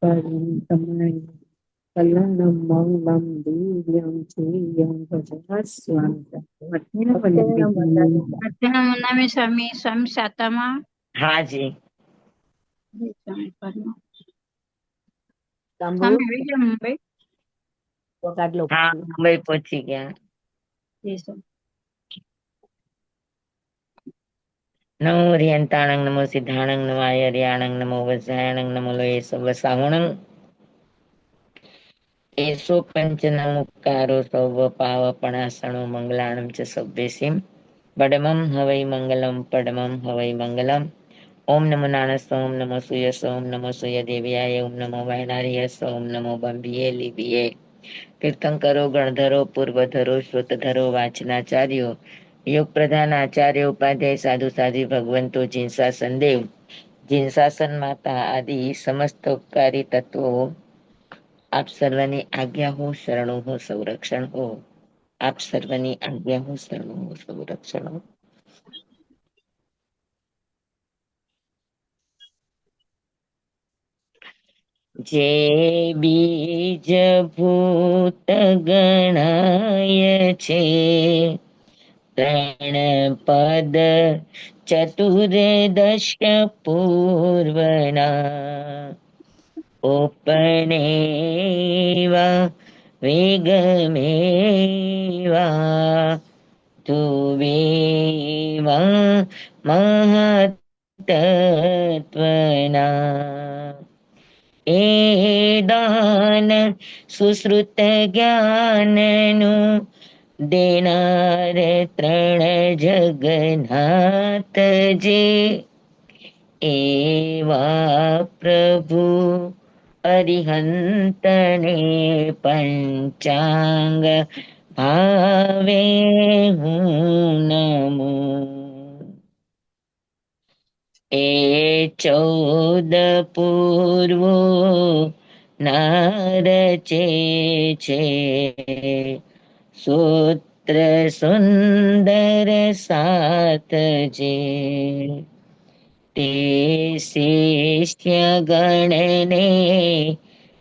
તમારી કલ્યાણમ મંગલમ દિવ્યમ શ્રીયમ અત્યારના નામે સ્વામી સ્વામી સાતામાં હા જી સ્વામી પરમાં. સાંભળો સ્વામી આવી ગયા મુંબઈ. હા મુંબઈ પહોંચી ગયા. નમો રિયંતાણંગ નમો સિદ્ધાણંગ નમો આયર્યાણંગ નમો વજ્રાયણંગ નમો લોય સવસાવણંગ એસો પંચનમુક્કારો સૌ પાવપણાસણો મંગલાણમ ચ સભ્યસીમ પડમમ હવૈ મંગલમ પડમમ હવૈ મંગલમ. ઓમ નમો નાણસ ઓમ નમો સુયસ ઓમ નમો સુય દેવ્યાય ઓમ નમો વાયનાર્યસ ઓમ નમો બંબીએ લીબીએ તીર્થંકરો ગણધરો પૂર્વધરો શ્રુતધરો વાચનાચાર્યો યોગ પ્રધાન આચાર્ય ઉપાધ્યાય સાધુ સાધી ભગવંતો જીનસા સંદેવ જીનશાસન માતા આદિ સમસ્ત ઉપકારી તત્વો આપ સર્વની આજ્ઞા હો શરણો હો સંરક્ષણ હો. આપ સર્વની આજ્ઞા હો શરણો હો સંરક્ષણ હો. જે બીજ ભૂત ગણાય છે ત્રણ પદ ચતુર્દશ પૂર્વના ઉપનેવા વેગમેવા તુવેવા મહતત્વના એ દાન સુશ્રુત જ્ઞાનનું દેનાર ત્રણ જગન્નાથ એવા પ્રભુ અરિહંતને પંચાંગ ભાવે હું નમું. એ 14 પૂર્વો નારચે છે સૂત્ર સુંદર સાત જે તે શિષ્ય ગણને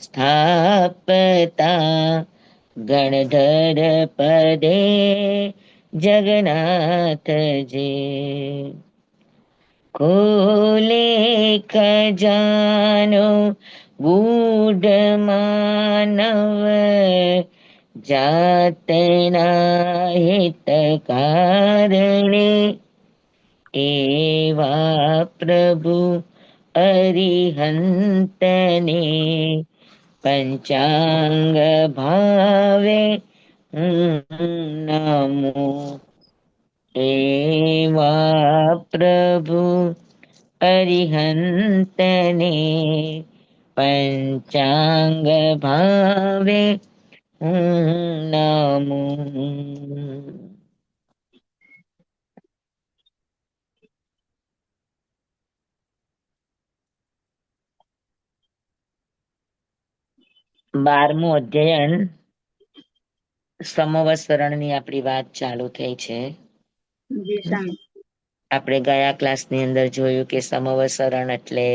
સ્થાપતા ગણધર પદે જગન્નાથજી ખોલે ખજાનો ગૂઢ માનવ જાતના હિત કારણે એવા પ્રભુ અરિહંતને પંચાંગ ભાવે નમો. એવા પ્રભુ અરિહંતને પંચાંગ ભાવે નમો. બારમું અધ્યયન સમવસરણની આપણી વાત ચાલુ થઈ છે. આપણે ગયા ક્લાસની અંદર જોયું કે સમવસરણ એટલે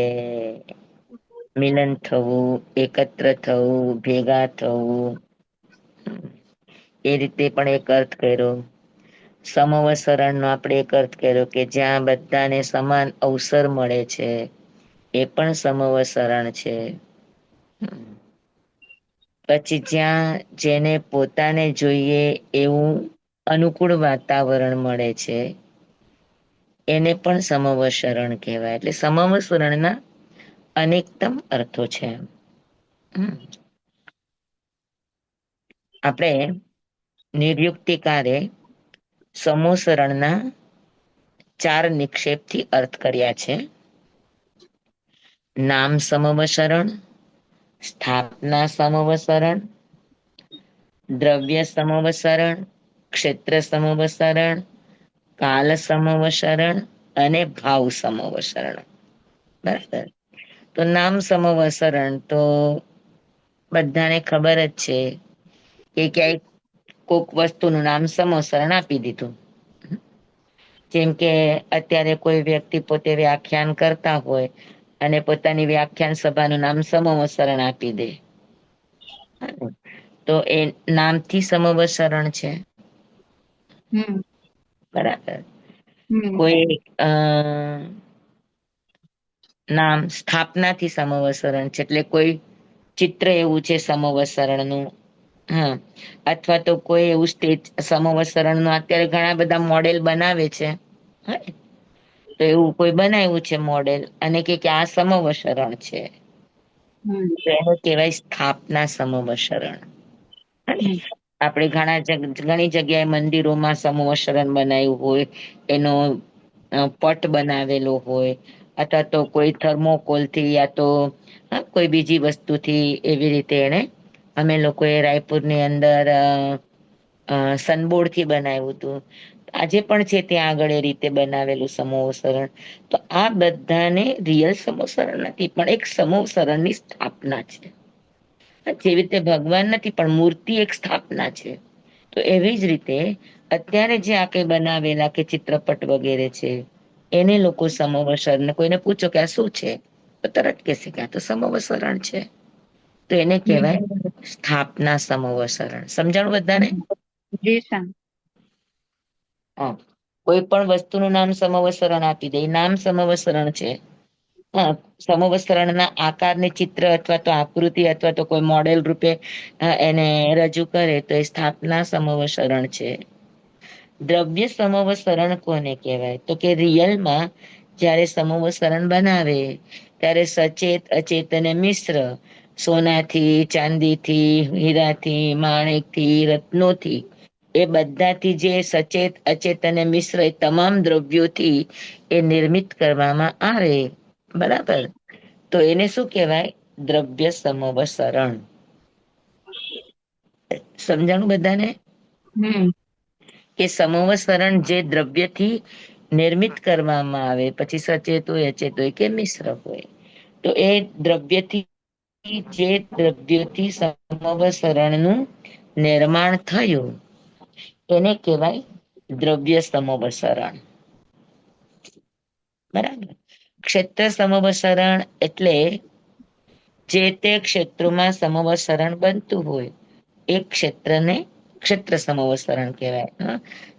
મિલન થવું, એકત્ર થવું, ભેગા થવું. એ રીતે પણ એક અર્થ કર્યો. સમવસરણનો આપણે એક અર્થ કર્યો કે જ્યાં બધાને સમાન અવસર મળે છે એ પણ સમવસરણ છે. પછી જ્યાં જેને પોતાને જોઈએ એવું અનુકૂળ વાતાવરણ મળે છે એને પણ સમવસરણ કહેવાય. એટલે સમવસરણના અનેકતમ અર્થો છે. આપણે નિર્યુક્તિકારે સમોસરણના 4 નિક્ષેપથી અર્થ કર્યા છે. નામ સમવસરણ, સ્થાપના સમવસરણ, દ્રવ્ય સમવસરણ, ક્ષેત્ર સમવસરણ, કાલ સમવસરણ અને ભાવ સમવસરણ. બરાબર. તો નામ સમવસરણ તો બધાને ખબર જ છે કે ક્યાંય કોક વસ્તુનું નામ સમવસરણ આપી દીધું. જેમ કે અત્યારે કોઈ વ્યક્તિ પોતે વ્યાખ્યાન કરતા હોય અને પોતાની વ્યાખ્યાન સભાનું નામ સમવસરણ આપી દે, તો એ નામથી સમવસરણ છે. હમ બરાબર. હમ કોઈ નામ સ્થાપનાથી સમવસરણ છે, એટલે કોઈ ચિત્ર એવું છે સમવસરણનું. હા, અથવા તો કોઈ એવું સ્ટેજ સમવસરણનું અત્યારે ઘણા બધા મોડેલ બનાવે છે. હા, તો એવું કોઈ બનાવ્યું છે મોડેલ અને કે આ સમવસરણ છે, હમ તો એને કહેવાય સ્થાપના સમવસરણ. હમ આપણે ઘણી જગ્યાએ મંદિરોમાં સમવસરણ બનાવ્યું હોય, એનો પટ બનાવેલો હોય, અથવા તો કોઈ થર્મોકોલ થી યા તો કોઈ બીજી વસ્તુથી એવી રીતે એને અમે લોકોએ રાયપુરની અંદર સનબોર્ડ થી બનાવ્યું હતું. આજે પણ છે ત્યાં આગળ એ રીતે બનાવેલું સમૂહસરણ. તો આ બધાને રિયલ સમૂહસરણ નથી, પણ એક સમૂહસરણની સ્થાપના છે. જેવી રીતે ભગવાન નથી, પણ મૂર્તિ એક સ્થાપના છે. તો એવી જ રીતે અત્યારે જે આ કઈ બનાવેલા કે ચિત્રપટ વગેરે છે, એને લોકો સમવસરણ, કોઈને પૂછો કે આ શું છે, તો તરત કહેશે કે આ તો સમવસરણ છે. તો એને કહેવાય સ્થાપના સમવસરણ. સમજાણું બધાને? જી સર. હા, કોઈ પણ વસ્તુનું નામ સમવસરણ આપી દે, નામ સમવસરણ છે. હા, સમવસ્ત્રણના આકારને ચિત્ર અથવા તો આકૃતિ અથવા તો કોઈ મોડેલ રૂપે એને રજૂ કરે તો એ સ્થાપના સમવસરણ છે. દ્રવ્ય સમવસરણ કોને કહેવાય? તો કે રિયલમાં જ્યારે સમવસરણ બનાવે ત્યારે સચેત અચેત અને મિશ્ર સોનાથી, ચાંદીથી, હીરાથી, માણેકથી, રત્નોથી, એ બધાથી જે સચેત અચેત અને મિશ્ર એ તમામ દ્રવ્યોથી એ નિર્મિત કરવામાં આવે, બરાબર, તો એને શું કહેવાય? દ્રવ્ય સમવસરણ. સમજાણું બધાને? હમ કે સમવસરણ જે દ્રવ્યથી નિર્મિત કરવામાં આવે, પછી સચેત હોય, અચેત હોય કે મિશ્ર હોય, તો એ દ્રવ્યથી જે દ્રવ્યોથી સમવસરણનું નિર્માણ થયું એને કહેવાય દ્રવ્ય સમવસરણ. બરાબર. ક્ષેત્ર સમવસરણ એટલે જે તે ક્ષેત્રોમાં સમવસરણ બનતું હોય એ ક્ષેત્રને ક્ષેત્ર સમવસરણ કહેવાય.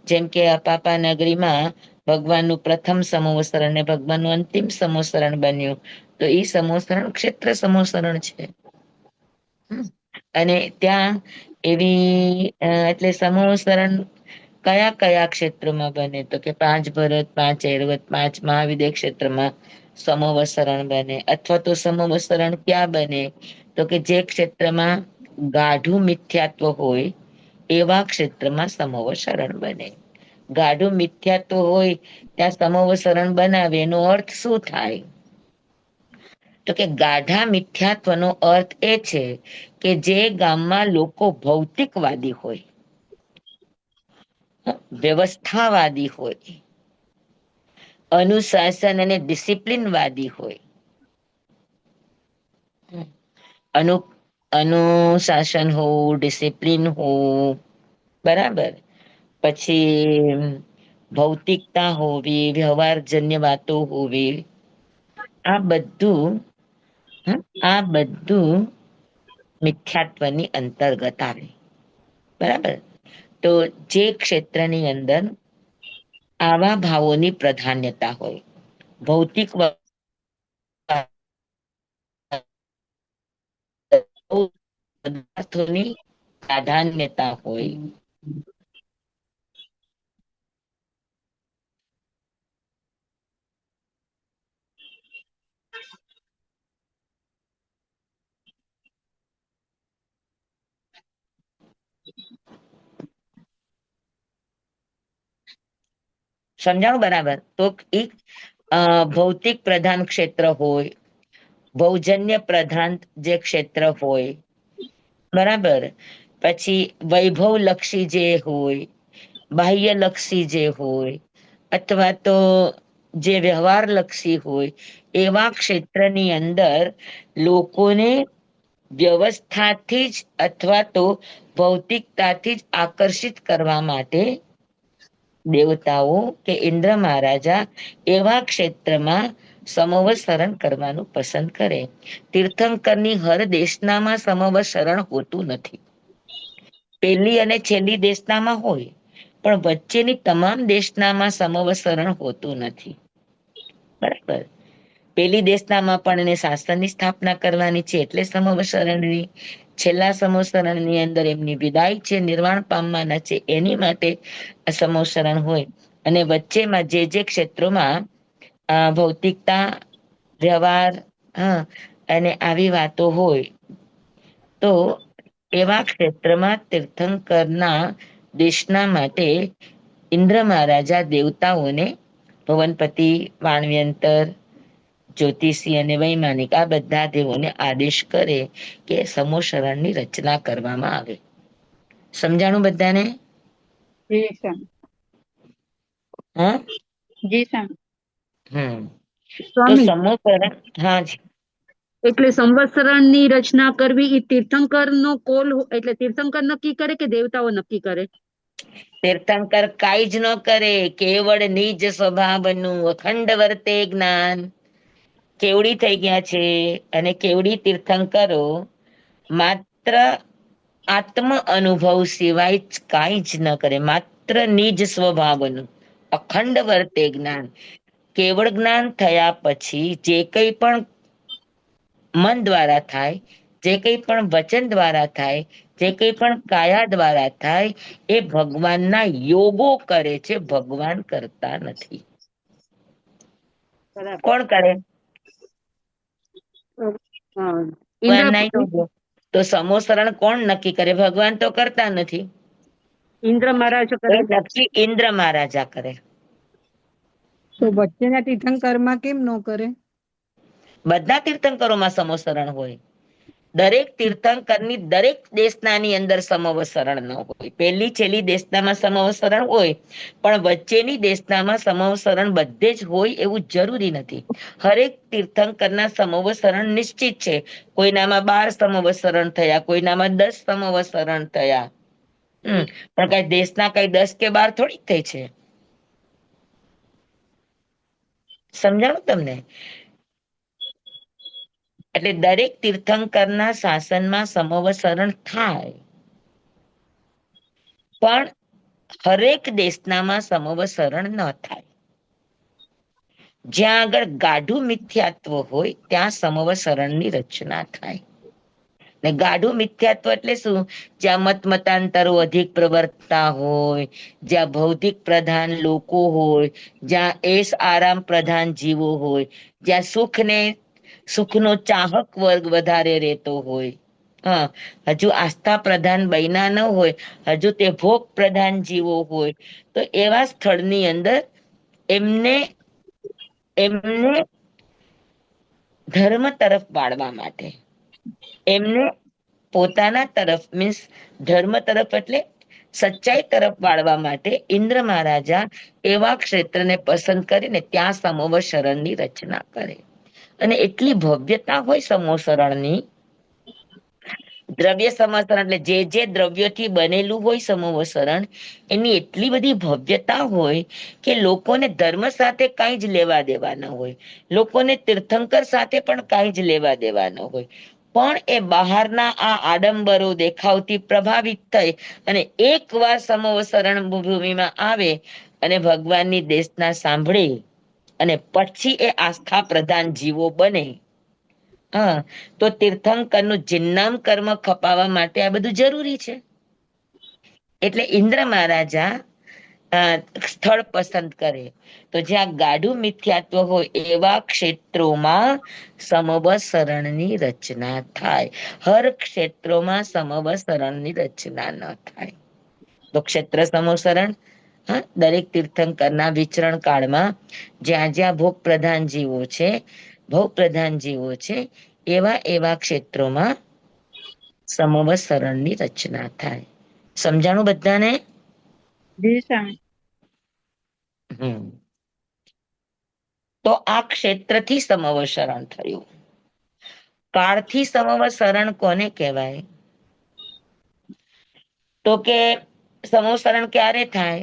જેમ કે અપાપા નગરીમાં ભગવાનનું પ્રથમ સમવસરણ ને ભગવાનનું અંતિમ સમવસરણ બન્યું, તો એ સમવસરણ ક્ષેત્ર સમવસરણ છે. અને ત્યાં એવી એટલે સમવસરણ કયા કયા ક્ષેત્રોમાં બને? તો કે 5 ભરત, 5 એરવત, 5 મહાવિદ્ય ક્ષેત્રમાં સમવસરણ બને. અથવા તો સમવસરણ ક્યાં બને? તો કે જે ક્ષેત્રમાં ગાઢું મિથ્યાત્વ હોય એવા ક્ષેત્રમાં સમવસરણ બને. ગાઢું મિથ્યાત્વ હોય ત્યાં સમવસરણ બનાવે એનો અર્થ શું થાય? તો કે ગાઢા મિથ્યાત્વનો અર્થ એ છે કે જે ગામમાં લોકો ભૌતિકવાદી હોય, વ્યવસ્થાવાદી હોય, અનુશાસન અને ડિસિપ્લિનવાદી હોય, અનુ અનુશાસન હોવું, ડિસિપ્લિન હોવું, બરાબર, પછી ભૌતિકતા હોવી, વ્યવહારજન્ય વાતો હોવી, આ બધું આ બધું મિથ્યાત્વની અંતર્ગત આવે. બરાબર. તો જે ક્ષેત્રની અંદર આવા ભાવોની પ્રાધાન્યતા હોય, ભૌતિક પદાર્થોની પ્રાધાન્યતા હોય, સમજાણું બરાબર? તો એક ભૌતિક પ્રધાન ક્ષેત્ર હોય, ભૌજન્ય પ્રધાન જે ક્ષેત્ર હોય, બરાબર, પછી વૈભવલક્ષી જે હોય, બાહ્યલક્ષી જે હોય, અથવા તો જે વ્યવહારલક્ષી હોય, એવા ક્ષેત્રની અંદર લોકોને વ્યવસ્થાથી જ અથવા તો ભૌતિકતાથી જ આકર્ષિત કરવા માટે દેવતાઓ કે ઇન્દ્ર મહારાજા એવા ક્ષેત્રમાં સમવસરણ કરવાનું પસંદ કરે. તીર્થંકરની હર દેશનામાં સમવસરણ હોતું નથી. પહેલી અને છેલ્લી દેશનામાં હોય, પણ વચ્ચેની તમામ દેશનામાં સમવસરણ હોતું નથી. બરાબર. પેલી દેશનામાં પણ એને શાસનની સ્થાપના કરવાની છે, એટલે સમવસરણની. છેલ્લા સમવસરણની અંદર એમની વિદાય છે, નિર્વાણ પામવાના છે, એની માટે સમવસરણ હોય. અને વચ્ચેમાં જે ક્ષેત્રોમાં ભૌતિકતા, વ્યવહાર, અને આવી વાતો હોય, તો એવા ક્ષેત્રમાં તીર્થંકરના દેશના માટે ઇન્દ્ર મહારાજા દેવતાઓને ભવનપતિ, વાણવ્યંતર, જ્યોતિષી અને વૈમાનિક આ બધા દેવોને આદેશ કરે કે સમૂહશરણની રચના કરવામાં આવે. સમજાણું બધાને? જી સ્વામી. હા. જી સ્વામી. તો સ્વામી, સમૂહશરણ, હા જી. એટલે સંવત્સરણની રચના કરવી એ તીર્થંકર નો કોલ, એટલે તીર્થંકર નક્કી કરે કે દેવતાઓ નક્કી કરે? તીર્થંકર કાંઈ જ ન કરે, કેવળ નિજ સ્વભાવનું અખંડ વર્તે જ્ઞાન. કેવડી થઈ ગયા છે, અને કેવડી તીર્થંકરો માત્ર આત્મ અનુભવ સિવાય કાંઈ જ ન કરે, માત્ર નિજ સ્વભાવનું અખંડ વર્તે જ્ઞાન. કેવળ જ્ઞાન થયા પછી જે કંઈ પણ મન દ્વારા થાય, જે કંઈ પણ વચન દ્વારા થાય, જે કંઈ પણ કાયા દ્વારા થાય, એ ભગવાનના યોગો કરે છે, ભગવાન કરતા નથી. બરાબર. કોણ કરે? ભગવાનના યોગો. તો સમૂહશરણ કોણ નક્કી કરે? ભગવાન તો કરતા નથી. ઇન્દ્ર મહારાજ એ કરે. નક્કી ઇન્દ્ર મહારાજા કરે. તો વચ્ચેના તીર્થંકરમાં કેમ ન કરે? બધા તીર્થંકરોમાં સમવસરણ હોય. દરેક તીર્થંકરની દરેક દેશનાની અંદર સમવસરણ ન હોય. પહેલી છેલ્લી દેશનામાં સમવસરણ હોય, પણ વચ્ચેની દેશનામાં સમવસરણ બધે જ હોય એવું જરૂરી નથી. હરેક તીર્થંકરના સમવસરણ નિશ્ચિત છે. કોઈનામાં 12 સમવસરણ થયા, કોઈનામાં 10 સમવસરણ થયા. પણ કઈ દેશના કઈ 10 કે 12 થોડીક થઈ છે. સમજાણું તમને? એટલે દરેક તીર્થંકરના શાસનમાં સમવસરણ થાય, પણ હરેક દેશનામાં સમવસરણ ન થાય. જ્યાં આગળ ગાઢું મિથ્યાત્વ હોય ત્યાં સમવસરણની રચના થાય. ને ગાઢું મિથ્યાત્વ એટલે શું? જ્યાં મત મતાંતરો અધિક પ્રવર્તતા હોય, જ્યાં ભૌતિક પ્રધાન લોકો હોય, જ્યાં એશ આરામ પ્રધાન જીવો હોય, જ્યાં સુખનો ચાહક વર્ગ વધારે રહેતો હોય. હા, હજુ આસ્થા પ્રધાન બન્યા ન હોય, હજુ તે ભોગ પ્રધાન જીવો હોય, તો એવા સ્થળની અંદર એમને ધર્મ તરફ વાળવા માટે, એમને પોતાના તરફ મીન્સ ધર્મ તરફ એટલે સચ્ચાઈ તરફ વાળવા માટે ઇન્દ્ર મહારાજા એવા ક્ષેત્રને પસંદ કરીને ત્યાં સમવસરણની રચના કરે. અને એટલી ભવ્યતા હોય સમવસરણની, દ્રવ્ય સમવસરણ એટલે જે દ્રવ્યોથી બનેલું હોય સમવસરણ, એની એટલી બધી ભવ્યતા હોય કે લોકોને ધર્મ સાથે કાંઈ જ લેવા દેવા ન હોય, લોકોને તીર્થંકર સાથે પણ કાંઈ જ લેવા દેવા ન હોય, પણ એ બહારના આ આડંબરો દેખાવથી પ્રભાવિત થઈ અને એકવાર સમવસરણ ભૂમિમાં આવે અને ભગવાનની દેશના સાંભળે અને પછી એ આસ્થા પ્રધાન જીવો બને. હા, તો તીર્થંકરનું જિન્નામ કર્મ ખપાવવા માટે આ બધું જરૂરી છે. એટલે ઇન્દ્ર મહારાજા સ્થળ પસંદ કરે. તો જ્યાં ગાઢું મિથ્યાત્વ હોય એવા ક્ષેત્રોમાં સમવસરણની રચના થાય. હર ક્ષેત્રોમાં સમવસરણની રચના ન થાય. તો ક્ષેત્ર સમવસરણ, દરેક તીર્થંકરના વિચરણ કાળમાં જ્યાં જ્યાં ભોગ પ્રધાન જીવો છે, ભોગ પ્રધાન જીવો છે, એવા એવા ક્ષેત્રોમાં સમવસરણની રચના થાય. સમજાણું બધાને? જી સ્વામી. તો આ ક્ષેત્રથી સમવસરણ થયું. કાળથી સમવસરણ કોને કહેવાય? તો કે સમવસરણ ક્યારે થાય?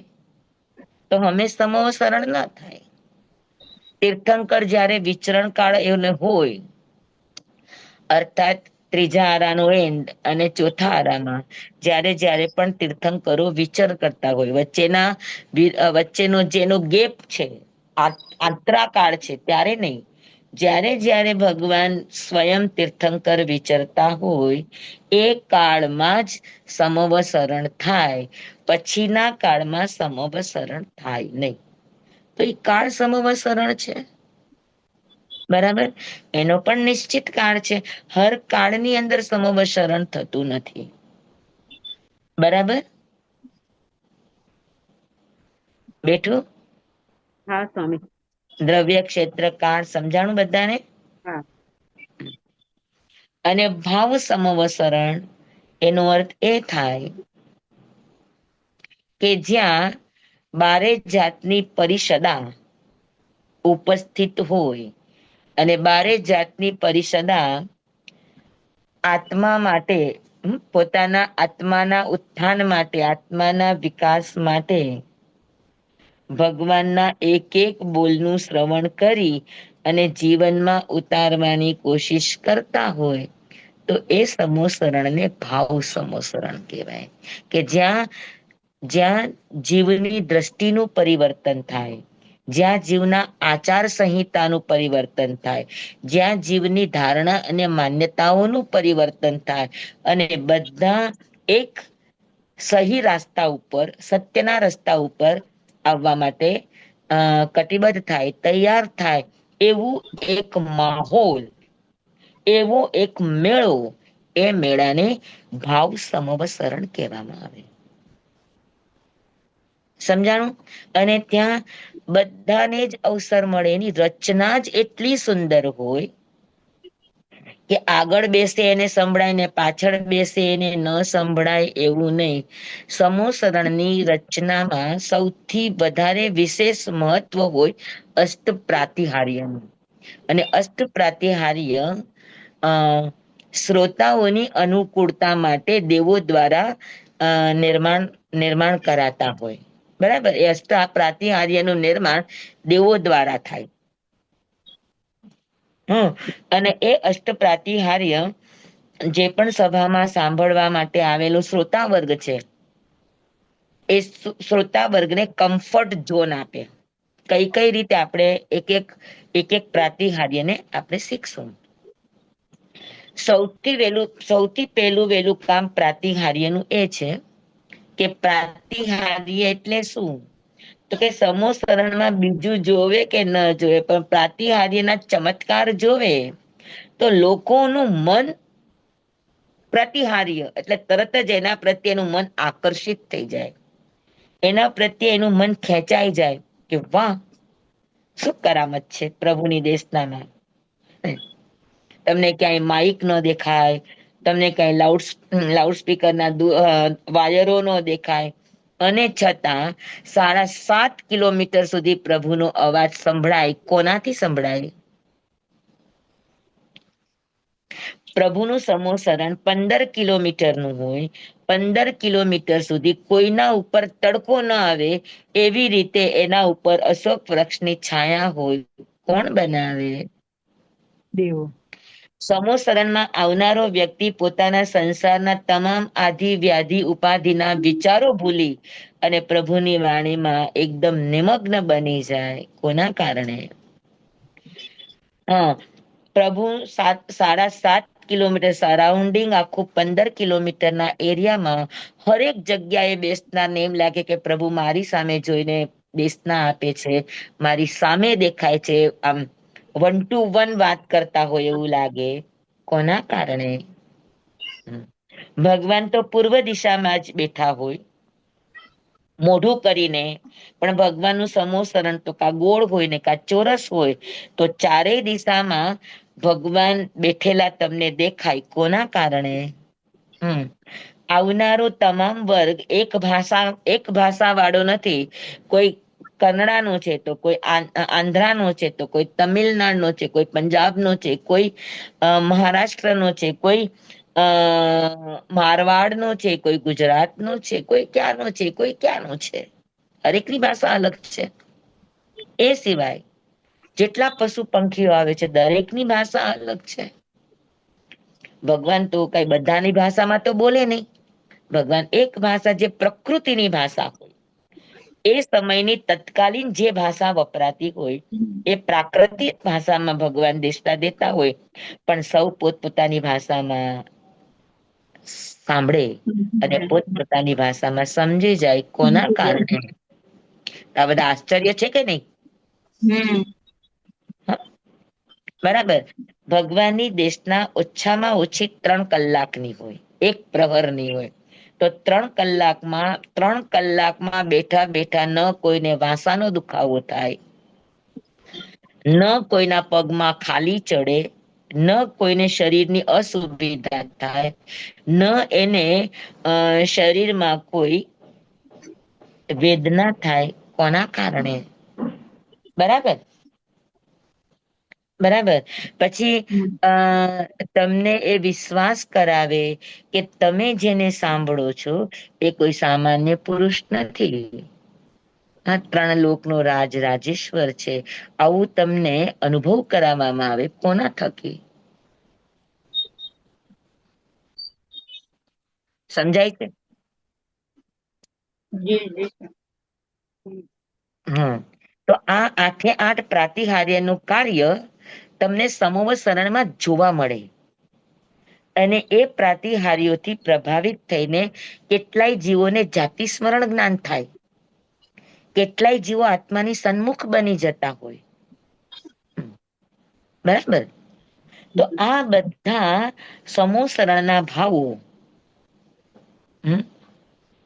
તો હંમેશ સમવસરણ ન થાય. તીર્થંકર જ્યારે વિચરણ કાળ એને હોય, અર્થાત ત્રીજા આરાનો એન્ડ અને ચોથા આરામાં જ્યારે જ્યારે પણ તીર્થંકરો વિચર કરતા હોય, વચ્ચેનો જેનો ગેપ છે, આંતરાકાળ છે, ત્યારે નહીં, જ્યારે જ્યારે ભગવાન સ્વયં તીર્થંકર વિચરતા હોય એ કાળમાં જ સમવસરણ થાય, પછીના કાળમાં સમવસરણ થાય નહીં. તો એ કાળ સમવસરણ છે, બરાબર. એનો પણ નિશ્ચિત કાળ છે. હર કાળની અંદર સમવસરણ થતું નથી, બરાબર. બેઠું. હા સ્વામી. દ્રવ્ય ક્ષેત્ર કાળ સમજાણું બધાને. હા. અને ભાવ સમવસરણ એનો અર્થ એ થાય કે જ્યાં બારે જાતની પરિષદા ઉપસ્થિત હોય અને બારે જાતની પરિષદા આત્મા માટે, પોતાના આત્માના ઉત્થાન માટે, આત્માના વિકાસ માટે ભગવાનના એક એક બોલનું શ્રવણ કરી અને જીવનમાં ઉતારવાની કોશિશ કરતા હોય તો એ સમોસરણને ભાવ સમોસરણ કહેવાય. કે જ્યાં જ્યાં જીવની દ્રષ્ટિનું પરિવર્તન થાય, જ્યાં જીવના આચાર સંહિતાનું પરિવર્તન થાય, જ્યાં જીવની ધારણા અને માન્યતાઓનું પરિવર્તન થાય અને બધા એક સહી રસ્તા ઉપર, સત્યના રસ્તા ઉપર આવવા માટે કટિબદ્ધ થાય, તૈયાર થાય, એવું એક માહોલ, એવો એક મેળો, એ મેળાને ભાવ સમવસરણ કહેવામાં આવે. સમજાણું? અને ત્યાં બધાને જ અવસર મળે. એની રચના જ એટલી સુંદર હોય કે આગળ બેસે એને સંભળાય ને પાછળ બેસે એને ન સંભળાય એવું નહીં. સમોસરણની રચનામાં સૌથી વધારે વિશેષ મહત્વ હોય અષ્ટ પ્રાતિહાર્યનું. અને અષ્ટ પ્રાતિહાર્ય શ્રોતાઓની અનુકૂળતા માટે દેવો દ્વારા નિર્માણ કરાતા હોય, બરાબર. એ અષ્ટ પ્રાતિહાર્યનું નિર્માણ દેવો દ્વારા થાય. અને એ અષ્ટ પ્રાતિહાર્ય જે પણ સભામાં સાંભળવા માટે આવેલો શ્રોતા વર્ગ છે, એ શ્રોતા વર્ગને કમ્ફર્ટ ઝોન આપે. કઈ કઈ રીતે આપણે એક એક પ્રાતિહાર્યને આપણે શીખશું. સૌથી પહેલું કામ પ્રાતિહાર્યનું એ છે કે પ્રાતિહાર્ય એટલે શું? તો કે સમોસરણમાં બીજું જોવે કે ન જોવે, પણ પ્રાતિહાર્યના ચમત્કાર જોવે તો લોકોનું મન, પ્રતિહાર્ય એટલે તરત જ એના પ્રત્યેનું મન આકર્ષિત થઈ જાય, એના પ્રત્યે એનું મન ખેંચાઈ જાય કે વાહ, શું કરામત છે પ્રભુની દેશનામાં. તમને ક્યાંય માઇક ન દેખાય, તમને ક્યાંય લાઉડ સ્પીકરના વાયરો ન દેખાય, અને છતાં 7.5 કિલોમીટર સુધી પ્રભુનો અવાજ સંભળાય. કોનાથી સંભળાય? પ્રભુનું સમોસરણ 15 કિલોમીટરનું હોય, 15 કિલોમીટર સુધી કોઈના ઉપર તડકો ન આવે એવી રીતે એના ઉપર અશોક વૃક્ષની છાયા હોય. કોણ બનાવે? દેવો. સમોસરણમાં આવનારો વ્યક્તિ પોતાના સંસારના તમામ આધિ વ્યાધિ ઉપાધિના વિચારો ભૂલી અને પ્રભુની વાણીમાં એકદમ નિમગ્ન બની જાય. કોના કારણે? પ્રભુ 7.5 કિલોમીટર સરાઉન્ડિંગ, આખું 15 કિલોમીટરના એરિયામાં હરેક જગ્યાએ બેસનારને એમ લાગે કે પ્રભુ મારી સામે જોઈને દેશના આપે છે, મારી સામે દેખાય છે, આમ 1 to 1 વાત કરતા હોય એવું લાગે. કોના કારણે? ભગવાન તો પૂર્વ દિશામાં જ બેઠા હોય મોઢું કરીને, પણ ભગવાનનું સમોસરણ તો કા ગોળ હોય ને કા ચોરસ હોય, તો ચારેય દિશામાં ભગવાન બેઠેલા તમને દેખાય. કોના કારણે? આવનારો તમામ વર્ગ એક ભાષા વાળો નથી. કોઈ કન્નડાનો છે, તો કોઈ આંધ્રાનો છે, તો કોઈ તમિલનાડનો છે, કોઈ પંજાબનો છે, કોઈ મહારાષ્ટ્રનો છે, કોઈ મારવાડનો છે, કોઈ ગુજરાતનો છે, કોઈ ક્યાંનો છે, કોઈ ક્યાંનો છે. હરેકની ભાષા અલગ છે. એ સિવાય જેટલા પશુ પંખીઓ આવે છે દરેકની ભાષા અલગ છે. ભગવાન તો કઈ બધાની ભાષામાં તો બોલે નહીં. ભગવાન એક ભાષા જે પ્રકૃતિની ભાષા હોય, એ સમયની તત્કાલીન જે ભાષા વપરાતી હોય એ પ્રાકૃતિક ભાષામાં ભગવાન દેશતા દેતા હોય, પણ સૌ પોતપોતાની ભાષામાં સાંભળે અને પોતપોતાની ભાષામાં સમજી જાય. કોના કારણે? આ બધા આશ્ચર્ય છે કે નહીં? બરાબર. ભગવાનની દેશના ઓછામાં ઓછી 3 કલાકની હોય, 1 પ્રહરની હોય. તો 3 કલાકમાં બેઠા બેઠા ન કોઈને વાસાનો દુખાવો થાય, ન કોઈના પગમાં ખાલી ચડે, ન કોઈને શરીરની અસુવિધા થાય, ન એને શરીરમાં કોઈ વેદના થાય. કોના કારણે? બરાબર. બરાબર. પછી તમને એ વિશ્વાસ કરાવે કે તમે જેને સાંભળો છો એ કોઈ સામાન્ય પુરુષ નથી, આ 3 લોકનો રાજ રાજેશ્વર છે. આવું તમને અનુભવ કરાવવામાં આવે. કોના થકી? સમજાય છે? તો આ 8 પ્રાતિહાર્યનું કાર્ય તમને સમૂહ શરણમાં જોવા મળે. અને એ પ્રાતિહાર્યોથી પ્રભાવિત થઈને કેટલાય જીવોને જાતિ સ્મરણ જ્ઞાન થાય, કેટલાય જીવો આત્માની સન્મુખ બની જતા હોય. બરાબર. તો આ બધા સમૂહ શરણના ભાવો,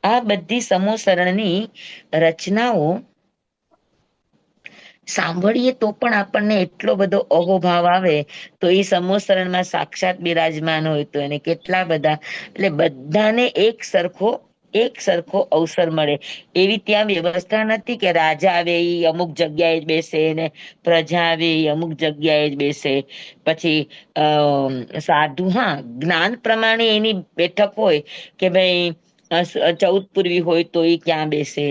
આ બધી સમૂહ શરણની રચનાઓ સાંભળીએ તો પણ આપણને એટલો બધો અહોભાવ આવે. તો એ સમૂહ શરણમાં સાક્ષાત બિરાજમાન હોય તો એને કેટલા બધા, એટલે બધાને એક સરખો અવસર મળે. એવી ત્યાં વ્યવસ્થા નથી કે રાજા આવે એ અમુક જગ્યાએ જ બેસે ને પ્રજા આવે એ અમુક જગ્યાએ જ બેસે. પછી સાધુ, જ્ઞાન પ્રમાણે એની બેઠક હોય કે ભાઈ 14 પૂર્વી હોય તો એ ક્યાં બેસે,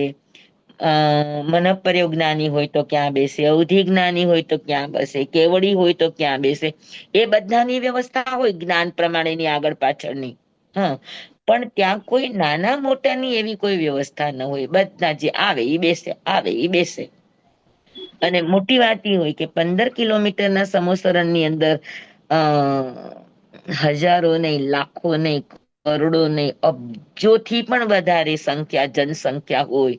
મનપર્યો જ્ઞાની હોય તો ક્યાં બેસે, અવધિ જ્ઞાની હોય તો ક્યાં બેસે, કેવડી હોય તો ક્યાં બેસે. એ બધાની વ્યવસ્થા હોય જ્ઞાન પ્રમાણેની આગળ પાછળની. પણ ત્યાં કોઈ નાના મોટાની એવી કોઈ વ્યવસ્થા ન હોય. બધા જે આવે એ બેસે, આવે એ બેસે. અને મોટી વાત એ હોય કે 15 કિલોમીટરના સમોસરણની અંદર હજારો નહીં, લાખો નહીં, કરોડો નહીં, અબજોથી પણ વધારે જનસંખ્યા હોય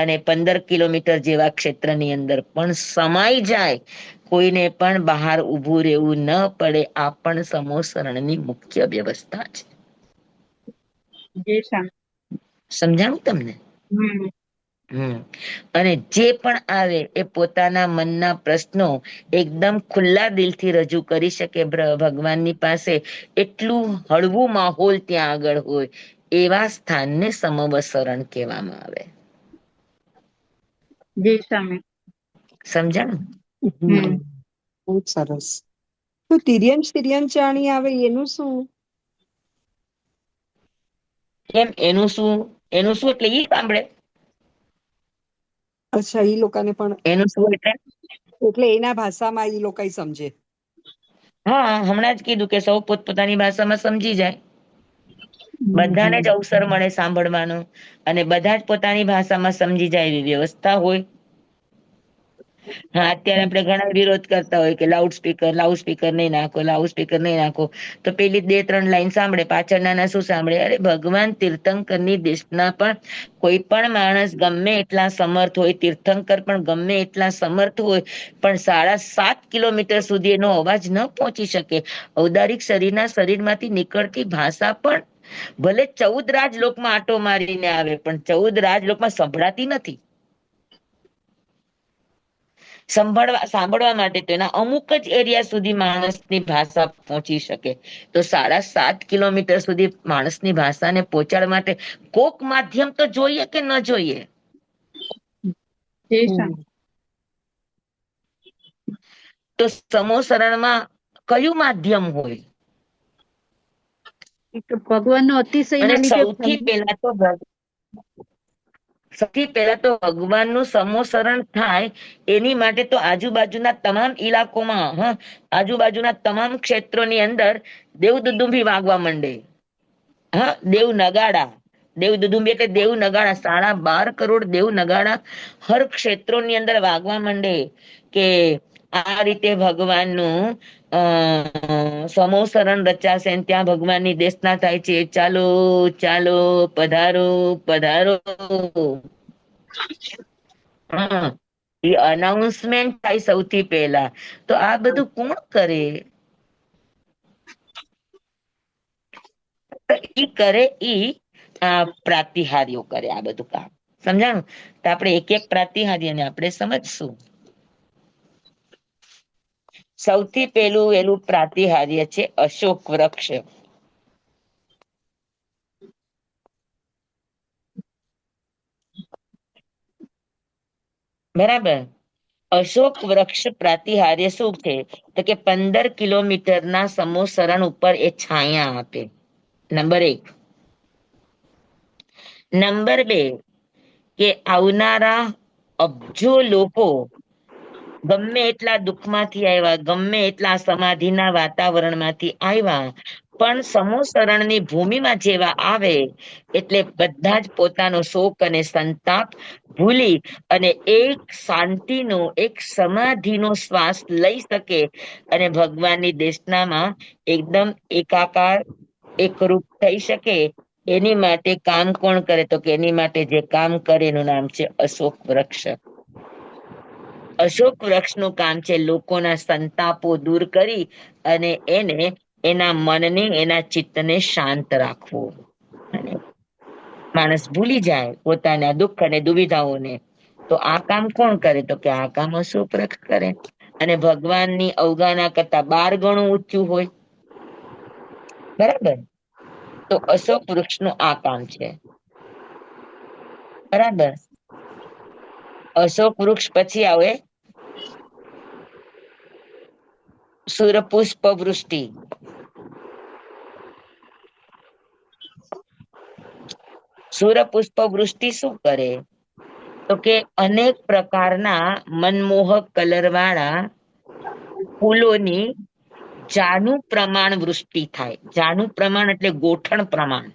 અને 15 કિલોમીટર જેવા ક્ષેત્રની અંદર પણ સમાઈ જાય, કોઈને પણ બહાર ઊભું રહેવું ન પડે. આ પણ સમોસરણની મુખ્ય વ્યવસ્થા છે. સમજાણું તમને? અને જે પણ આવે એ પોતાના મનના પ્રશ્નો એકદમ ખુલ્લા દિલથી રજૂ કરી શકે ભગવાનની પાસે. એટલું હળવું માહોલ ત્યાં આગળ હોય એવા સ્થાનને સમવસરણ કહેવામાં આવે. સમજાણું? બહુ સરસ. તો તિર્યન ચાણી આવે એનું શું? કેમ એનું શું? એનું શું એટલે ઈ સાંભળે. અચ્છા, ઈ લોકોને પણ એનું શું એટલે એના ભાષામાં ઈ લોકો સમજે. હમણાં જ કીધું કે સૌ પોતપોતાની ભાષામાં સમજી જાય. બધાને જ અવસર મળે સાંભળવાનો અને બધા જ પોતાની ભાષામાં સમજી જાય એવી વ્યવસ્થા હોય. અત્યારે આપણે ઘણા વિરોધ કરતા હોય કે લાઉડ સ્પીકર નહીં નાખો. તો પેલી 2-3 લાઈન સાંભળે, પાછળના શું સાંભળે? અરે ભગવાન તીર્થંકરની દેશના પણ કોઈ પણ માણસ ગમે એટલા સમર્થ હોય, તીર્થંકર પણ ગમે એટલા સમર્થ હોય, પણ 7.5 કિલોમીટર સુધી એનો અવાજ ન પહોંચી શકે. ઔદારિક શરીરમાંથી નીકળતી ભાષા પણ ભલે 14 રાજલોકમાં આંટો મારીને આવે પણ 14 રાજલોકમાં સંભળાતી નથી. સાંભળવા માટે તો એના અમુક જ એરિયા સુધી માણસની ભાષા પહોંચી શકે. તો 7.5 કિલોમીટર સુધી માણસની ભાષાને પહોંચાડવા માટે કોક માધ્યમ તો જોઈએ કે ન જોઈએ? તો સમૂહ શરણમાં કયું માધ્યમ હોય? ભગવાનનો અતિશયના અને લીધે સૌથી પહેલા તો સૌથી પહેલા તો ભગવાનનું સમોસરણ થાય એની માટે તો આજુબાજુના તમામ ઇલાકોમાં, આજુબાજુના તમામ ક્ષેત્રોની અંદર દેવ દુદુંભી વાગવા માંડે. દેવ નગાડા, દેવ દુદુંભી એટલે દેવ નગાડા, 12.5 કરોડ દેવ નગાડા હર ક્ષેત્રોની અંદર વાગવા માંડે કે આ રીતે ભગવાનનું સમોસરણ રચાશે અને ત્યાં ભગવાનની દેશના થાય છે. ચાલો ચાલો, પધારો પધારો. એ અનાઉન્સમેન્ટ થાય સૌથી પહેલા. તો આ બધું કોણ કરે? તો ઈ કરે, ઈ પ્રાતિહાર્યો કરે આ બધું કામ. સમજાણું? તો આપણે એક એક પ્રાતિહાર્યને આપણે સમજશું. સૌથી પહેલું પ્રાતિહાર્ય છે અશોક વૃક્ષ. બરાબર. અશોક વૃક્ષ પ્રાતિહાર્ય શું છે? તો કે 15 કિલોમીટરના સમોસરણ ઉપર એ છાયા આપે. નંબર 1. નંબર 2, કે આવનારા અબજો લોકો ગમે એટલા દુઃખમાંથી આવ્યા, ગમે એટલા સમાધિના વાતાવરણમાંથી આવ્યા, પણ સમોસરણની ભૂમિમાં જેવા આવે એટલે બધા જ પોતાનો શોક અને સંતાપ ભૂલી અને એક શાંતિનો, એક સમાધિનો શ્વાસ લઈ શકે અને ભગવાનની દેશનામાં એકદમ એકાકાર, એકરૂપ થઈ શકે. એની માટે કામ કોણ કરે? તો કે એની માટે જે કામ કરે એનું નામ છે અશોક વૃક્ષ. અશોક વૃક્ષનું કામ છે લોકોના સંતાપો દૂર કરી અને એને, એના મનને, એના ચિત્તને શાંત રાખવું. અને માણસ ભૂલી જાય પોતાના દુઃખ અને દુવિધાઓને. તો આ કામ કોણ કરે? તો કે આ કામ અશોક વૃક્ષ કરે. અને ભગવાનની અવગાહના કરતા 12 ગણું ઊંચું હોય. બરાબર. તો અશોક વૃક્ષનું આ કામ છે. બરાબર. અશોક વૃક્ષ પછી આવે સૂર્યપુષ્પ વૃષ્ટિ. સૂર્યપુષ્પ વૃષ્ટિ શું કરે? તો કે અનેક પ્રકારના મનમોહક કલર વાળા ફૂલોની જાનું પ્રમાણ વૃષ્ટિ થાય. જાનું પ્રમાણ એટલે ગોઠણ પ્રમાણ.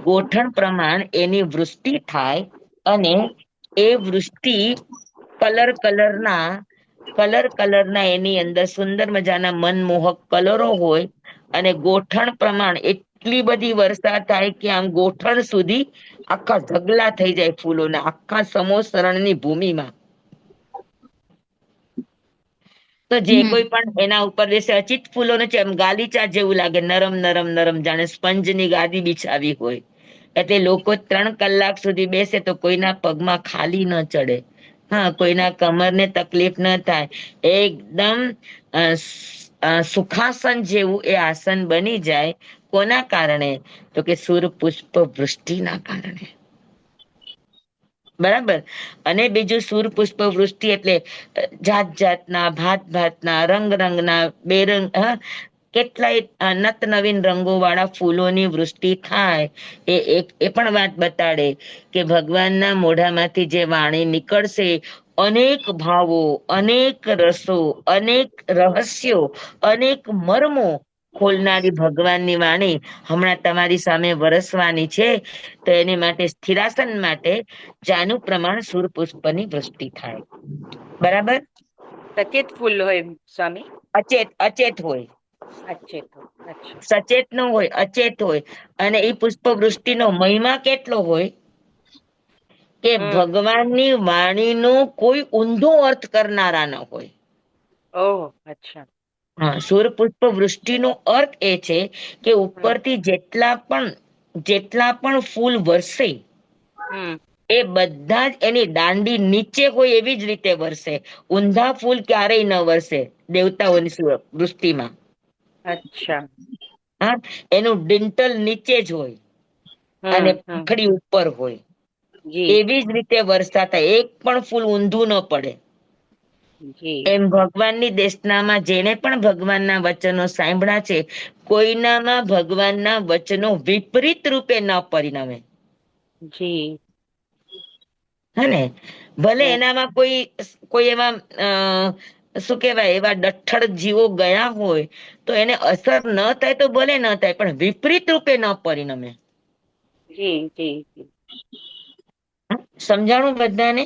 ગોઠણ પ્રમાણ એની વૃષ્ટિ થાય અને એ વૃષ્ટિ કલર કલરના એની અંદર સુંદર મજાના મનમોહક કલરો હોય અને ગોઠણ પ્રમાણ એટલી બધી વરસાદ થાય કે આમ ગોઠણ સુધી આખા ઢગલા થઈ જાય ફૂલોના, આખા સમોસરણની ભૂમિમાં. તો જે કોઈ પણ એના ઉપર બેસે, અચિત ફૂલોને છે એમ ગાલીચા જેવું લાગે, નરમ નરમ નરમ, જાણે સ્પંજની ગાદી બિછાવી હોય. એટલે લોકો 3 કલાક સુધી બેસે તો કોઈના પગમાં ખાલી ન ચડે, કોઈના કમરને તકલીફ ન થાય. એકદમ સુખાસન જેવું એ આસન બની જાય. કોના કારણે? તો કે સૂર્યપુષ્પ વૃષ્ટિના કારણે. બરાબર. અને બીજું સૂર્યપુષ્પ વૃષ્ટિ એટલે જાત જાતના, ભાત ભાતના, રંગ રંગના, બેરંગ, કેટલાય નત નવીન રંગો વાળા ફૂલોની વૃષ્ટિ થાય. એ પણ વાત બતાડે કે ભગવાનના મોઢામાંથી જે વાણી નીકળશે, અનેક ભાવો, અનેક રસો, અનેક રહસ્યો, અનેક મર્મો ખોલનારી ભગવાનની વાણી હમણાં તમારી સામે વરસવાની છે. તો એની માટે સ્થિરાસન માટે જાનું પ્રમાણ સૂર્યપુષ્પની વૃષ્ટિ થાય. બરાબર. સચેત ફૂલ હોય સ્વામી? અચેત હોય. અચેત હોય. અચ્છા. સચેત નો હોય, અચેત હોય. અને એ પુષ્પ વૃષ્ટિનો મહિમા કેટલો હોય કે ભગવાનની વાણીનો કોઈ ઊંધો અર્થ કરનારા ન હોય. ઓહ, અચ્છા. સૂર્યપુષ્પ વૃષ્ટિનો અર્થ એ છે કે ઉપરથી જેટલા પણ ફૂલ વરસે એ બધા જ એની દાંડી નીચે હોય એવી જ રીતે વરસે. ઊંધા ફૂલ ક્યારેય ન વરસે દેવતાઓની વૃષ્ટિમાં. અચ્છા. એનું ડિંટલ નીચે જ હોય અને પાંખડી ઉપર હોય. એવી જ રીતે વરસાદ થાય, એક પણ ફૂલ ઊંધું ન પડે. એમ ભગવાનની દેશનામાં જેને પણ ભગવાનના વચનો સાંભળ્યા છે, કોઈનામાં ભગવાનના વચનો વિપરીત રૂપે ન પરિણમે. જી. હે ને? ભલે હમ. એનામાં કોઈ એવા શું કહેવાય એવા ડઠ્ઠળ જીવો ગયા હોય તો એને અસર ન થાય તો ભલે ન થાય, પણ વિપરીત રૂપે ન પરિણમે. જી જી જી સમજાણું બધાને?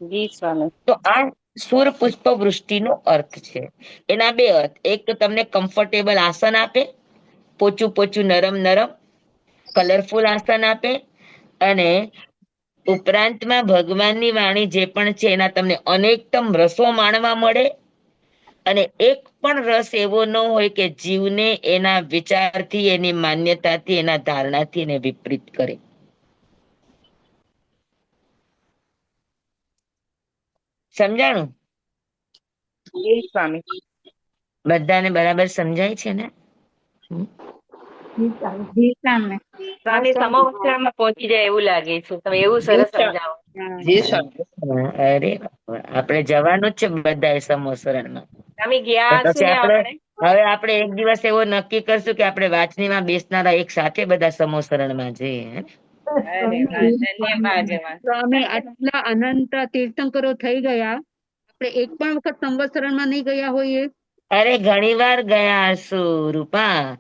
જી સ્વામી. તો આ સૂર પુષ્પ વૃષ્ટિનો અર્થ છે. એના બે અર્થ, એક તો તમને કમ્ફર્ટેબલ આસન આપે, પોચું પોચું નરમ નરમ કલરફુલ આસન આપે, અને ઉપરાંતમાં ભગવાનની વાણી જે પણ છે એના તમને અનેકતમ રસો માણવા મળે, અને એક પણ રસ એવો ન હોય કે જીવને એના વિચારથી, એની માન્યતાથી, એના ધારણાથી એને વિપરીત કરે. સમજાણું? જી સ્વામી. બધાને બરાબર સમજાય છે ને? જી સામે. સ્વામી સમોસામાં પહોંચી જાય એવું લાગે છે, તમે એવું સરસ સમજાવો. જી સ્વામી. અરે આપણે જવાનું જ છે બધાએ સમોસરણમાં. સ્વામી તો ગયા હશે પછી ને આપણે આપણે? હવે આપણે એક દિવસ એવો નક્કી કરશું કે આપણે વાંચનીમાં બેસનારા એક સાથે બધા સમોસરણમાં જઈએ, હે? અરે વાહ, ધન્યવાદ એમાં. સ્વામી, આટલા અનંત તીર્થંકરો થઈ ગયા, આપણે એક પણ વખત સંવત્સરણમાં નહીં ગયા હોઈએ. અરે ઘણી વાર ગયા હશું રૂપા,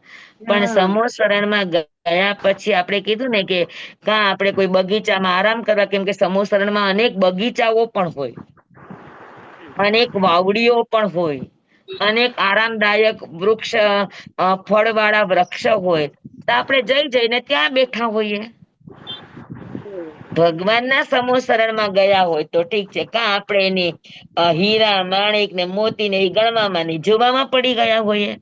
પણ હા. સમોસરણમાં ગયા પછી આપણે કીધું ને કે કાં આપણે કોઈ બગીચામાં આરામ કરવા, કેમ કે સમોસરણમાં અનેક બગીચાઓ પણ હોય, અનેક વાવડીઓ પણ હોય, અનેક આરામદાયક વૃક્ષ, ફળવાળા વૃક્ષ હોય, તો આપણે જઈને ત્યાં બેઠા હોઈએ. ભગવાનના સમોસરણમાં ગયા હોય તો ઠીક છે, કાં આપણે એની હીરા માણિક ને મોતી ને એ ગણવામાં ને જોવામાં પડી ગયા હોઈએ.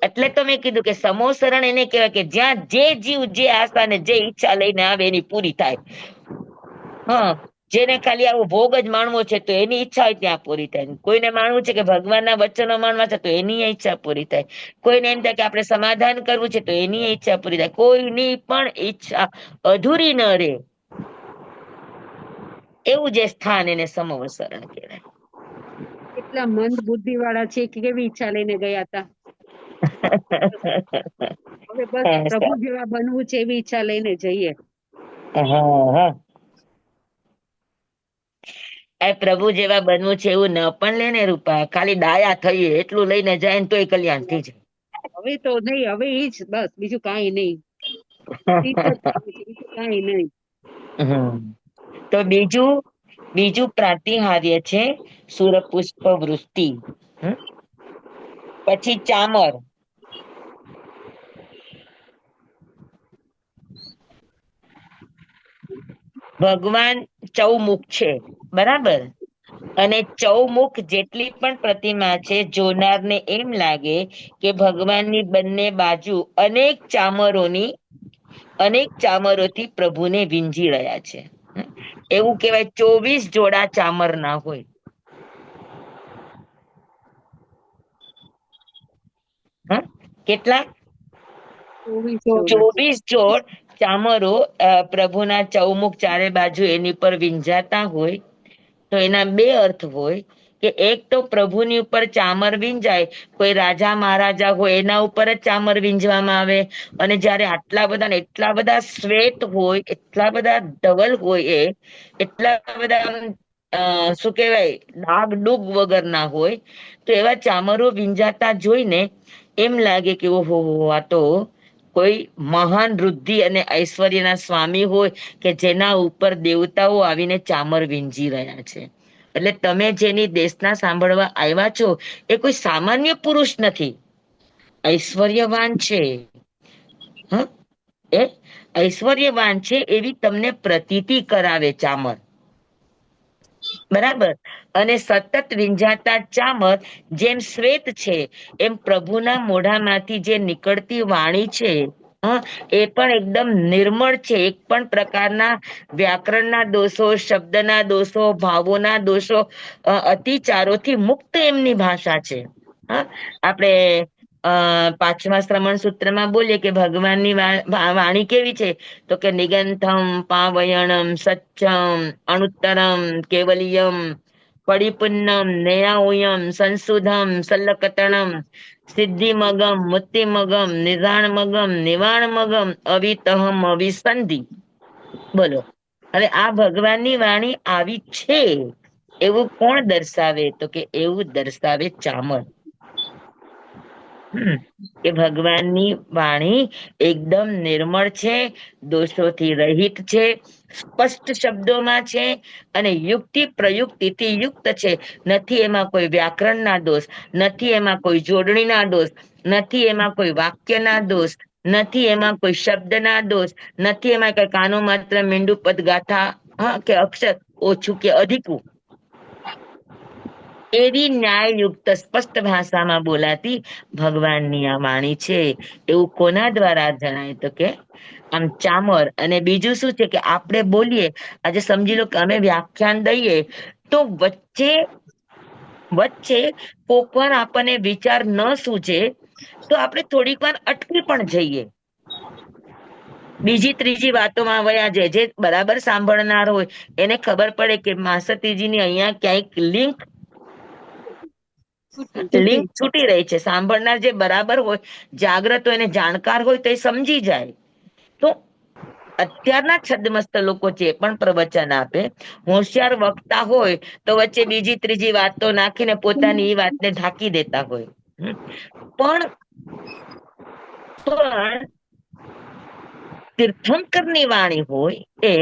એટલે તો મેં કીધું કે સમોસરણ એને કહેવાય કે જ્યાં જે જીવ જે આશા ને જે ઈચ્છા લઈને આવે એની પૂરી થાય. હા, જેને ખાલી આવો ભોગ જ માણવો છે તો એની ઈચ્છા હોય ત્યાં પૂરી થાય. કોઈને માનવું છે કે ભગવાનના વચનો માનવા છે તો એની ઈચ્છા પૂરી થાય. કોઈને એમ થાય કે આપણે સમાધાન કરવું છે તો એની ઈચ્છા પૂરી થાય. કોઈની પણ ઈચ્છા અધૂરી ન રહે એવું જે સ્થાન એને સમોસરણ કહેવાય. કેટલા મંદ બુદ્ધિ વાળા છે કે કેવી ઈચ્છા લઈને ગયા હતા. હવે બસ પ્રભુ જેવા બનવું છે એવી ઈચ્છા લઈને જઈએ. હા, આ પ્રભુ જેવા બનવું છે એવું ન પણ લે ને રૂપા, ખાલી ડાયા થઈએ એટલું લઈને જાય ને તોય કલ્યાણ થઈ જાય. હવે તો નહીં, હવે ઈ જ બસ, બીજું કાંઈ નહીં. ઈ જ થવું છે, બીજું કાંઈ નહીં. તો બીજું પ્રાતિહાર્ય છે સુરપુષ્પ વૃષ્ટિ. પછી ચામર. ભગવાન ચૌમુખ છે, બરાબર? અને ચૌમુખ જેટલી પણ પ્રતિમા છે, જોનારને એમ લાગે કે ભગવાનની બંને બાજુ અનેક ચામરોથી પ્રભુને વીંજી રહ્યા છે. એવું કહેવાય 24 જોડા ચામર ના હોય. હા, કેટલા? 24 જોડ ચામરો પ્રભુના ચૌમુખ ચારે બાજુ એની પર વીંજાતા હોય. તો એના બે અર્થ હોય કે એક તો પ્રભુની ઉપર ચામર વીંજાય, કોઈ રાજા મહારાજા હોય એના ઉપર જ ચામર વીંજવામાં આવે, અને જયારે આટલા બધા ને એટલા બધા શ્વેત હોય, એટલા બધા ધવલ હોય, એટલા બધા શું કહેવાય ડાગ ડુગ વગરના હોય, તો એવા ચામરો વીંજાતા જોઈને એમ લાગે કે ઓહો, આ તો કોઈ મહાન વૃદ્ધિ અને ઐશ્વર્યના સ્વામી હોય કે જેના ઉપર દેવતાઓ આવીને ચામર વીંજી રહ્યા છે. એટલે તમે જેની દેશના સાંભળવા આવ્યા છો એ કોઈ સામાન્ય પુરુષ નથી, ઐશ્વર્યવાન છે. હ એ ઐશ્વર્યવાન છે એવી તમને પ્રતીતિ કરાવે ચામર, બરાબર? અને સતત વિંજાતા ચામર જેમ શ્વેત છે, એમ પ્રભુના મોઢામાંથી જે નીકળતી વાણી છે એ પણ એકદમ નિર્મળ છે. એક પણ પ્રકારના વ્યાકરણના દોષો, શબ્દના દોષો, ભાવોના દોષો, અતિચારોથી મુક્ત એમની ભાષા છે. હા, આપણે પાંચમા શ્રમણ સૂત્રમાં બોલીએ કે ભગવાનની વાણી કેવી છે, તો કે નિગંથમ પાવયણમ સચ્ચમ અણુત્તરમ કેવલિયમ પડિપુન્નમ નેયાઉયમ સંશુધમ સલ્લકતણમ સિદ્ધિમગમ મુક્તિમગમ નિધાણમગમ નિવાણમગમ અવિતહમ અવિસંધિ. બોલો, હવે આ ભગવાનની વાણી આવી છે એવું કોણ દર્શાવે? તો કે એવું દર્શાવે ચામર. કે ભગવાનની વાણી એકદમ નિર્મળ છે, દોષોથી રહિત છે, સ્પષ્ટ શબ્દોમાં છે અને યુક્તિ પ્રયુક્તિથી યુક્ત છે. નથી એમાં કોઈ વ્યાકરણના દોષ, નથી એમાં કોઈ જોડણીના દોષ, નથી એમાં કોઈ વાક્યના દોષ, નથી એમાં કોઈ શબ્દના દોષ, નથી એમાં કઈ કાનો માત્ર મીંડું પદ ગાથા કે અક્ષર ઓછું કે અધિકું. એવી ન્યાયયુક્ત સ્પષ્ટ ભાષામાં બોલાતી ભગવાનની આ વાણી છે. એવું કોના દ્વારા જણાય? તો કે આમ ચામર. અને બીજું શું છે કે આપણે બોલીએ, આજે સમજી લો કે અમે વ્યાખ્યાન દઈએ તો વચ્ચે કોક વાર આપણને વિચાર ન સૂજે તો આપણે થોડીક વાર અટકી પણ જઈએ, બીજી ત્રીજી વાતોમાં વયા જાય. જે બરાબર સાંભળનાર હોય એને ખબર પડે કે માસતીજીની અહીંયા ક્યાંક લિંક છૂટી રહી છે. સાંભળનાર જે બરાબર હોય, જાગ્રત હોય, એને જાણકાર હોય તો એ સમજી જાય. તો અત્યારના છદ્મસ્ત લોકો જે પણ પ્રવચન આપે, હોશિયાર વક્તા હોય તો વચ્ચે બીજી ત્રીજી વાતો નાખીને પોતાની એ વાતને ઢાંકી દેતા હોય. પણ તીર્થંકરની વાણી હોય એ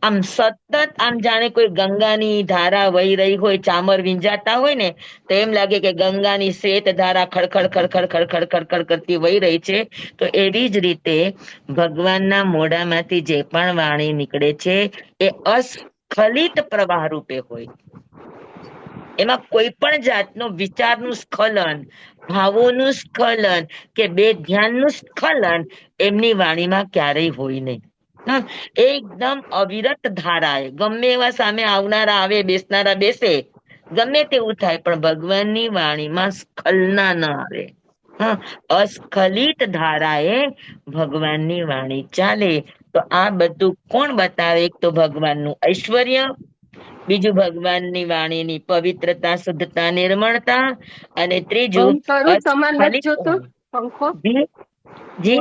આમ સતત આમ જાણે કોઈ ગંગાની ધારા વહી રહી હોય, ચામર વિંજાતા હોય ને તો એમ લાગે કે ગંગાની શ્વેત ધારા ખડખડ ખડખડ ખડખડ ખડખડ કરતી વહી રહી છે. તો એવી જ રીતે ભગવાનના મોઢામાંથી જે પણ વાણી નીકળે છે એ અસ્ખલિત પ્રવાહ રૂપે હોય. એમાં કોઈ પણ જાતનું વિચારનું સ્ખલન, ભાવોનું સ્ખલન કે બે ધ્યાનનું સ્ખલન એમની વાણીમાં ક્યારેય હોય નહીં. એકદમ અવિરત ધારાએ ગમે એવા સામે આવનારા આવે, બેસનારા બેસે, ગમે તેવું થાય, પણ ભગવાનની વાણીમાં સ્ખલના ન આવે. અસ્ખલિત ધારાએ ભગવાનની વાણી ચાલે. તો આ બધું કોણ બતાવે? એક તો ભગવાનનું ઐશ્વર્ય, બીજું ભગવાનની વાણીની પવિત્રતા, શુદ્ધતા, નિર્મળતા, અને ત્રીજું અસ્ખલિત. જી જી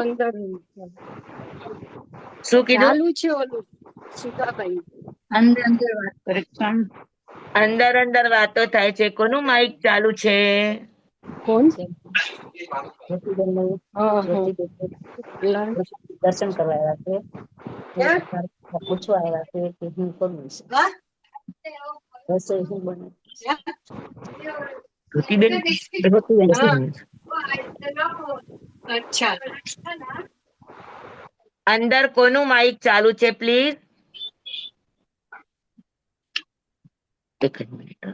શું કીધું? અંદર અંદર વાતો થાય છે. કોનું માઇક ચાલુ છે? દર્શન કરવા આવ્યા છે, પૂછવા આવ્યા છે કે હું કરું છું રસોઈ શું બને. અંદર કોનું માઇક ચાલુ છે પ્લીઝ? એક જ મિનિટ.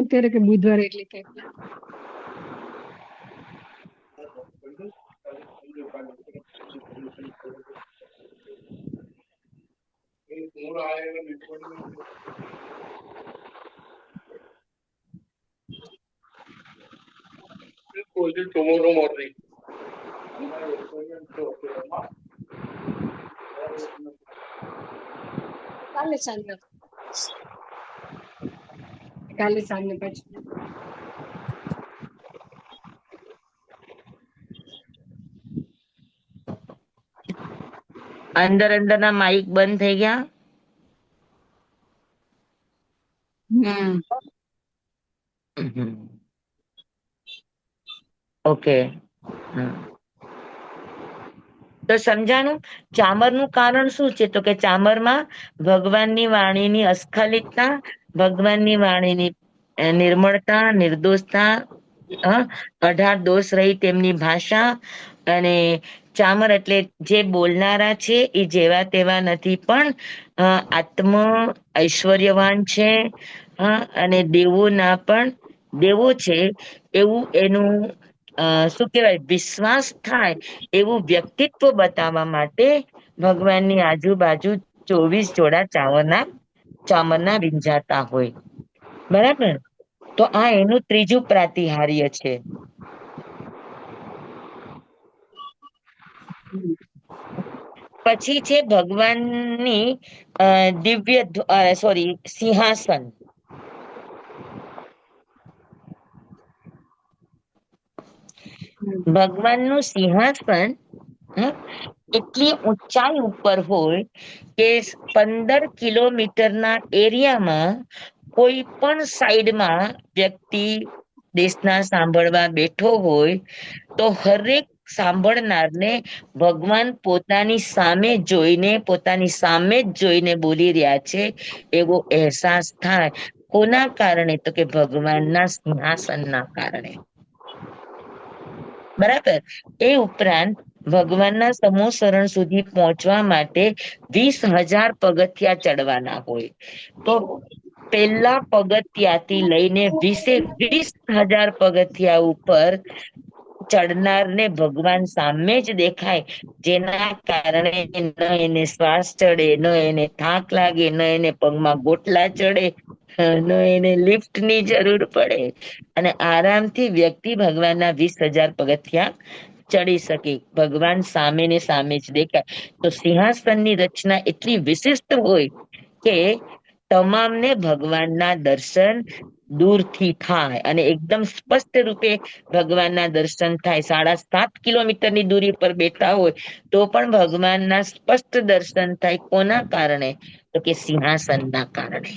અત્યારે કે બુધવારે એટલે કે tomorrow morning. કાલે સાંજે પછી અંદર અંદરના માઇક બંધ થઈ ગયા. ઓકે. તો સમજાણું ચામરનું કારણ શું છે? તો કે ચામરમાં ભગવાનની વાણીની અસ્ખલિતતા, ભગવાનની વાણીની નિર્મળતા, નિર્દોષતા, 18 દોષ રહી તેમની ભાષા. અને ચામર એટલે જે બોલનારા છે એ જેવા તેવા નથી, પણ આત્મ ઐશ્વર્યવાન છે, અને દેવોના પણ દેવો છે એવું એનું શું કહેવાય, વિશ્વાસ થાય એવું વ્યક્તિત્વ બતાવવા માટે ભગવાનની આજુબાજુ 24 જોડા ચામરના વિંજાતા હોય. બરાબર? તો આ એનું ત્રીજું પ્રાતિહાર્ય છે. પછી છે ભગવાનની દિવ્ય સોરી સિંહાસન. ભગવાનનું સિંહાસન એટલી ઊંચાઈ ઉપર હોય કે 15 કિલોમીટરના એરિયામાં કોઈ પણ સાઈડમાં વ્યક્તિ દેશના સાંભળવા બેઠો હોય તો હરેક સાંભળનારને ભગવાન પોતાની સામે જ જોઈને બોલી રહ્યા છે એવો અહેસાસ થાય. કોના કારણે? તો કે ભગવાનના સિંહાસનના કારણે. બરાબર. એ ઉપરાંત ભગવાનના સમૂહ શરણ સુધી પહોંચવા માટે 20,000 પગથિયા ચડવાના હોય. તો પહેલા પગથિયાથી લઈને 20,000 પગથિયા ઉપર ચડનારને ભગવાન સામે જ દેખાય, જેના કારણે ન એને શ્વાસ ચડે, ન એને થાક લાગે, ન એને પગમાં ગોટલા ચડે, ન એને લિફ્ટની જરૂર પડે અને આરામથી વ્યક્તિ ભગવાનના 20,000 પગથિયા ચડી શકે. ભગવાન સામે ને સામે જ દેખાય. તો સિંહાસનની રચના એટલી વિશિષ્ટ હોય કે તમામને ભગવાનના દર્શન દૂરથી થાય અને એકદમ સ્પષ્ટ રૂપે ભગવાનના દર્શન થાય. 7.5 કિલોમીટરની દૂરી પર બેઠા હોય તો પણ ભગવાનના સ્પષ્ટ દર્શન થાય. કોના કારણે? તો કે સિંહાસનના કારણે.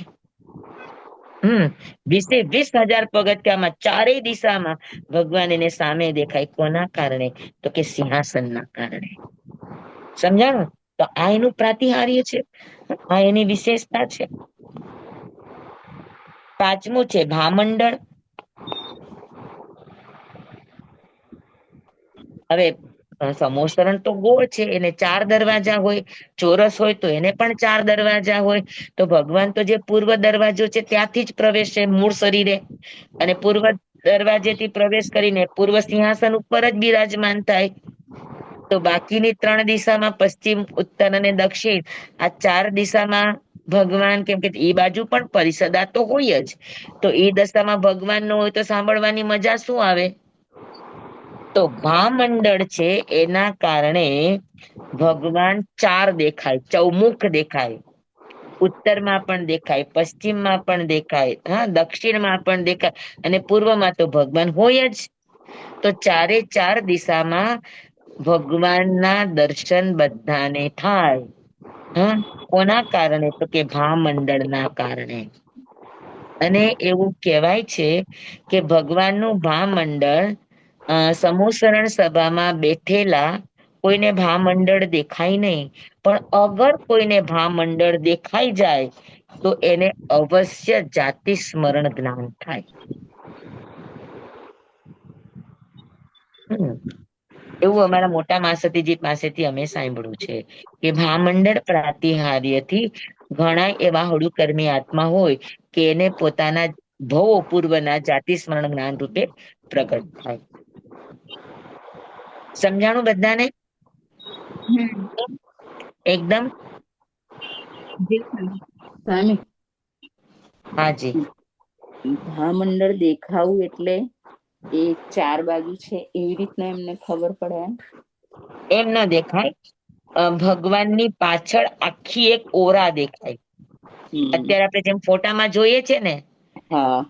20,000 પગથિયામાં ચારેય દિશામાં ભગવાન એને સામે દેખાય. કોના કારણે? તો કે સિંહાસનના કારણે. સમજાણું? તો આ એનું પ્રાતિહાર્ય છે, આ એની વિશેષતા છે. પાંચમું છે ભામંડળ. હવે સમોસરણ તો ગોળ છે, એને 4 દરવાજા હોય. ચોરસ હોય તો એને પણ 4 દરવાજા હોય. તો ભગવાન તો જે પૂર્વ દરવાજો છે ત્યાંથી જ પ્રવેશે મૂળ શરીરે, અને પૂર્વ દરવાજેથી પ્રવેશ કરીને પૂર્વ સિંહાસન ઉપર જ બિરાજમાન થાય. તો બાકીની 3 દિશામાં પશ્ચિમ, ઉત્તર અને દક્ષિણ, આ 4 દિશામાં ભગવાન, કેમ કે એ બાજુ પણ પરિસદા તો હોય જ, તો એ દશામાં ભગવાન ન હોય તો સાંભળવાની મજા શું આવે? તો ભામંડળ છે એના કારણે ભગવાન 4 દેખાય, ચૌમુખ દેખાય. ઉત્તરમાં પણ દેખાય, પશ્ચિમમાં પણ દેખાય, દક્ષિણમાં પણ દેખાય અને પૂર્વમાં તો ભગવાન હોય જ. તો 4 દિશામાં ભગવાનના દર્શન બધાને થાય. કોના કારણે? તો કે ભામંડળના કારણે. અને એવું કહેવાય છે કે ભગવાનનું ભામંડળ સમૂહ શરણ સભામાં બેઠેલા કોઈને ભામંડળ દેખાય નહીં, પણ અગર કોઈને ભામંડળ દેખાઈ જાય તો એને અવશ્ય જાતિ સ્મરણ જ્ઞાન થાય. એવું અમારા મોટા માસતીજી પાસેથી અમે સાંભળ્યું છે કે ભામંડળ પ્રાતિહાર્યથી ઘણા એવા હળુકર્મી આત્મા હોય કે એને પોતાના ભવો પૂર્વના જાતિ સ્મરણ જ્ઞાન રૂપે પ્રગટ થાય. સમજાણું બધાને? એકદમ? સ્વામી, હાજી. ભામંડળ દેખાવું એટલે એ 4 બાજુ છે એવી રીતના એમને ખબર પડે? એમ ન દેખાય. ભગવાનની પાછળ આખી એક ઓરા દેખાય. અત્યારે આપણે જેમ ફોટામાં જોઈએ છે ને, હા,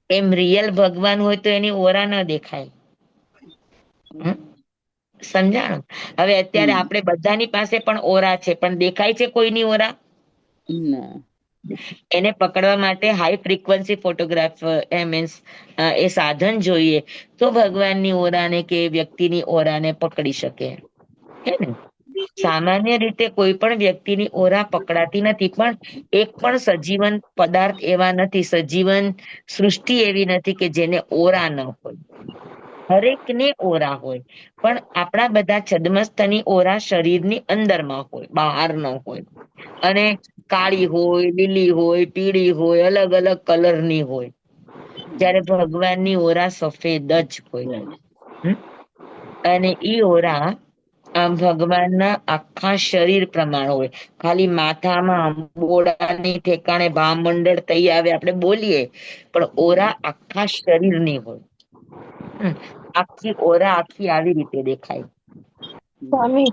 એમ રિયલ ભગવાન હોય તો એની ઓરા ન દેખાય. સમજાણું? હવે અત્યારે આપણે બધાની પાસે પણ ઓરા છે, પણ દેખાય છે કોઈની ઓરા? એને પકડવા માટે હાઈ ફ્રીક્વન્સી ફોટોગ્રાફ મીન્સ એ સાધન જોઈએ તો ભગવાનની ઓરાને કે વ્યક્તિની ઓરાને પકડી શકે. હે ને? સામાન્ય રીતે કોઈ પણ વ્યક્તિની ઓરા પકડાતી નથી, પણ એક પણ સજીવન પદાર્થ એવા નથી, સજીવન સૃષ્ટિ એવી નથી કે જેને ઓરા ન હોય. હરેકને ઓરા હોય, પણ આપણા બધા છદ્મસ્થની ઓરા શરીરની અંદરમાં હોય, બહાર ન હોય. અને કાળી હોય, લીલી હોય, પીળી હોય, અલગ અલગ કલરની હોય. જ્યારે ભગવાનની ઓરા સફેદ જ હોય. અને ઈ ઓરા ભગવાનના આખા શરીર પ્રમાણ હોય. ખાલી માથામાં બોડાની ઠેકાણે ભામંડળ થઈ આવે આપણે બોલીએ, પણ ઓરા આખા શરીરની હોય. આખી ઓરા આખી આવી રીતે દેખાય. સ્વામી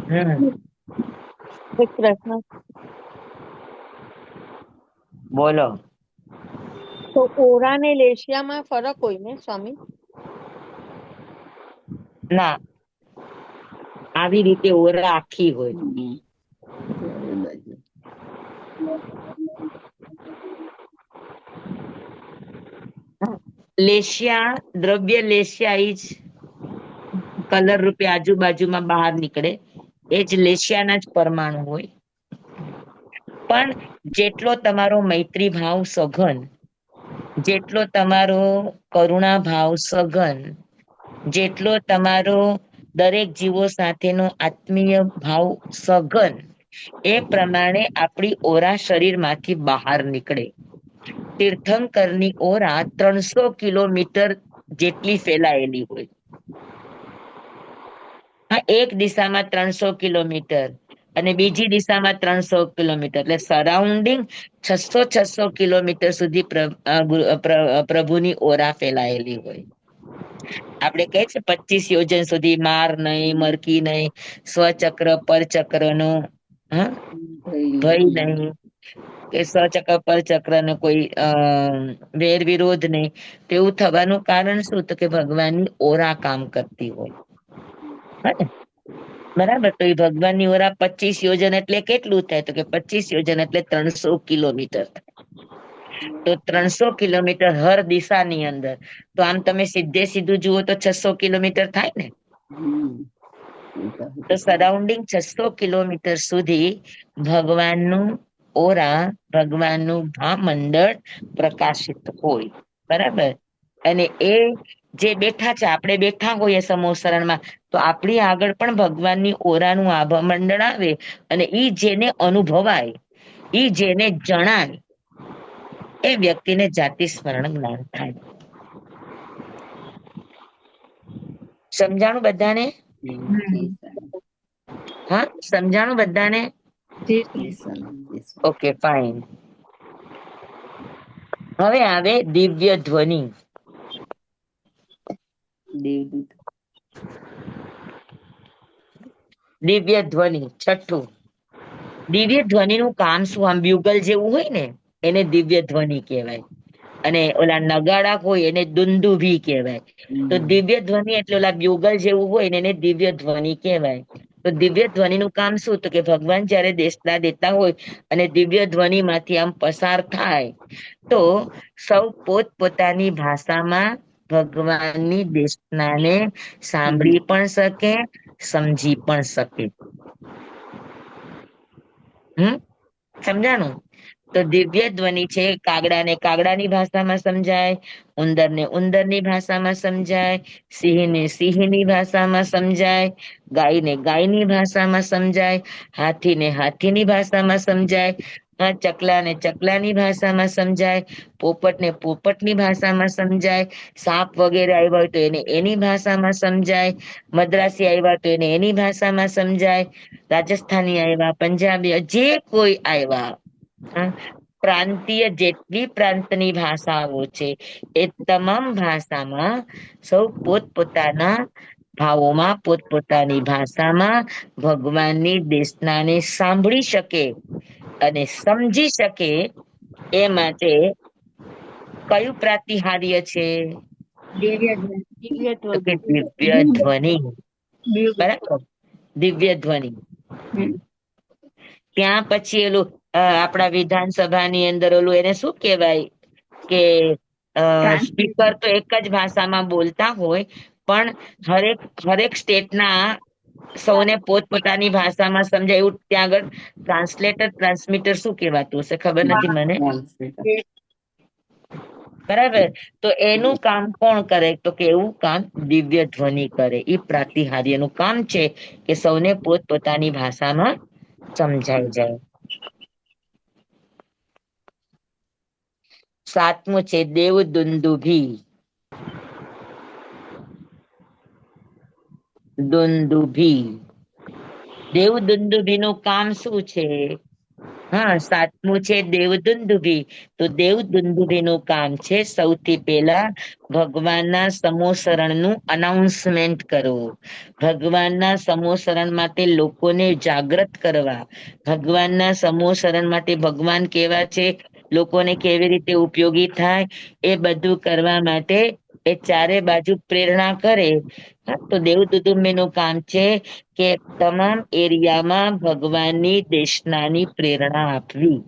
હમ એક પ્રશ્ન. બોલો. તો ઓરા ને લેશિયામાં ફરક હોય ને સ્વામી? ના, આવી રીતે ઓરા આખી હોય. ચારે બાજુ. લેશિયા દ્રવ્ય લેશિયા ઈ જ કલર રૂપે આજુબાજુમાં બહાર નીકળે, એ જ લેશિયાના જ પરમાણુ હોય. પણ જેટલો તમારો મૈત્રી ભાવ સઘન, જેટલો તમારો કરુણા ભાવ સઘન, જેટલો તમારો દરેક જીવો સાથેનો આત્મીય ભાવ સઘન, એ પ્રમાણે આપણી ઓરા શરીરમાંથી બહાર નીકળે. તીર્થંકરની ઓરા 300 કિલોમીટર જેટલી ફેલાયેલી હોય. હા, એક દિશામાં 300 કિલોમીટર અને બીજી દિશામાં 300 કિલોમીટર, એટલે સરાઉન્ડિંગ 600 કિલોમીટર સુધી પ્રભુની ઓરા ફેલાયેલી હોય. આપણે કહે છે 25 યોજન સુધી માર નહીં, મરકી નહીં, સ્વચક્ર પરચક્ર નો ભય નહીં, કે સ્વચક્ર પરચક્ર નો કોઈ વેર વિરોધ નહીં. તેવું થવાનું કારણ શું? તો કે ભગવાનની ઓરા કામ કરતી હોય. બરાબર. તો એ ભગવાનની ઓરા 25 યોજન એટલે કેટલું થાય? તો કે 25 યોજન એટલે 300 કિલોમીટર. તો 300 કિલોમીટર હર દિશાની અંદર. તો આમ તમે સીધે સીધું જુઓ તો 600 કિલોમીટર થાય ને. તો સરાઉન્ડિંગ 600 કિલોમીટર સુધી ભગવાનનું ઓરા, ભગવાનનું ભામંડળ પ્રકાશિત હોય. બરાબર. અને એ જે બેઠા છે, આપણે બેઠા હોઈએ સમોસરણમાં, તો આપણી આગળ પણ ભગવાનની ઓરાનું આભા મંડળ આવે અને ઈ જેને અનુભવાય, ઈ જેને જણાય, એ વ્યક્તિને જાતિ સ્મરણ જ્ઞાન થાય. સમજાણું બધાને? હા, સમજાણું બધાને? Okay, fine. હવે આવે દિવ્ય ધ્વનિ. દેવદૂત. દિવ્ય ધ્વનિ છઠ્ઠું. દિવ્ય ધ્વનિનું કામ શું? આમ બ્યુગલ જેવું હોય ને, એને દિવ્ય ધ્વનિ કહેવાય. અને ઓલા નગાડા હોય એને દુંદુભી કહેવાય. તો દિવ્ય ધ્વનિ એટલે ઓલા બ્યુગલ જેવું હોય ને, એને દિવ્ય ધ્વનિ કહેવાય. તો દિવ્ય ધ્વનિનું કામ શું? તો કે ભગવાન જયારે દેશના દેતા હોય અને દિવ્ય ધ્વનિમાંથી આમ પસાર થાય, તો સૌ પોતપોતાની ભાષામાં ભગવાનની દેશનાને સાંભળી પણ શકે, સમજી પણ શકે. સમજાણું? તો દિવ્ય ધ્વનિ છે, કાગડાને કાગડાની ભાષામાં સમજાય, ઉંદરને ઉંદરની ભાષામાં સમજાય, સિંહને સિંહની ભાષામાં સમજાય, ગાયને ગાયની ભાષામાં સમજાય, હાથીને હાથીની ભાષામાં સમજાય, ચકલાને ચકલાની ભાષામાં સમજાય, પોપટને પોપટની ભાષામાં સમજાય, સાપ વગેરે આવ્યા હોય તો એને એની ભાષામાં સમજાય, મદ્રાસી આવ્યા તો એને એની ભાષામાં સમજાય, રાજસ્થાની આવ્યા, પંજાબી, જે કોઈ આવ્યા, પ્રાંતીય જેટલી પ્રાંતની ભાષાઓ છે એ તમામ ભાષામાં સૌ પોતપોતાના ભાવોમાં, પોતપોતાની ભાષામાં ભગવાનની દેશનાને સાંભળી શકે અને સમજી શકે, એ માટે કયું પ્રાતિહાર્ય છે? તો કે દિવ્ય ધ્વનિ. બરાબર, દિવ્ય ધ્વનિ. ત્યાં પછી એલું આપણા વિધાનસભાની અંદર ઓલું એને શું કહેવાય કે સ્પીકર તો એક જ ભાષામાં બોલતા હોય, પણ હરેક સ્ટેટના સૌને પોતપોતાની ભાષામાં સમજાય એવું ત્યાં આગળ ટ્રાન્સલેટર, ટ્રાન્સમીટર શું કહેવાતું હશે ખબર નથી મને. બરાબર. તો એનું કામ કોણ કરે? તો કે એવું કામ દિવ્ય ધ્વનિ કરે. એ પ્રાતિહાર્યનું કામ છે કે સૌને પોતપોતાની ભાષામાં સમજાઈ જાય. સાતમું છે દેવ દુંદુભી. દુંદુભી. દેવ દુંદુભી નું કામ શું છે? હા, સાતમું છે દેવદુંદુભી. તો દેવદુંદુભીનું કામ છે સૌથી પહેલા ભગવાનના સમોસરણનું અનાઉન્સમેન્ટ કરવું, ભગવાનના સમોસરણ માટે લોકોને જાગૃત કરવા, ભગવાનના સમોસરણ માટે ભગવાન કેવા છે, લોકોને કેવી રીતે ઉપયોગી થાય, એ બધું કરવા માટે એ ચારે બાજુ પ્રેરણા કરે. હા, તો દેવદુંદુભીનું કામ છે કે તમામ એરિયામાં ભગવાનની દેશનાની પ્રેરણા આપવી.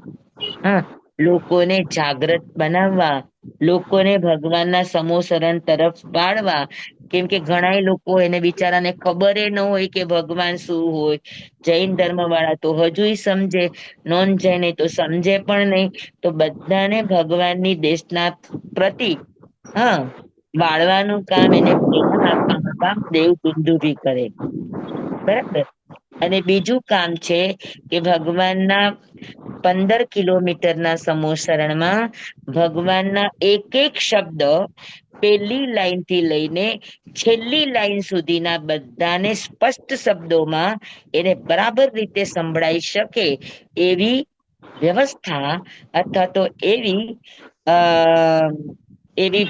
હા, લોકોને જાગૃત બનાવવા, લોકોને ભગવાનના સમોસરણ તરફ વાળવા. કેમ કે ઘણા લોકો એને બિચારાને ખબર ન હોય કે ભગવાન શું હોય. જૈન ધર્મ વાળા તો હજુય સમજે, નોન જૈન તો સમજે પણ નહીં. તો બધાને ભગવાનની દેશના પ્રતિ, હા, વાળવાનું કામ, એને પ્રેરણા આપવાનું કામ દેવદુંદુભી કરે. બરાબર. અને બીજું કામ છે કે ભગવાનના 15 કિલોમીટરના સમોસરણમાં ભગવાનના એક એક શબ્દ પહેલી લાઈન થી લઈને છેલ્લી લાઈન સુધીના બધાને સ્પષ્ટ શબ્દોમાં એને બરાબર રીતે સંભળાઈ શકે એવી વ્યવસ્થા, અથવા તો એવી અ એવી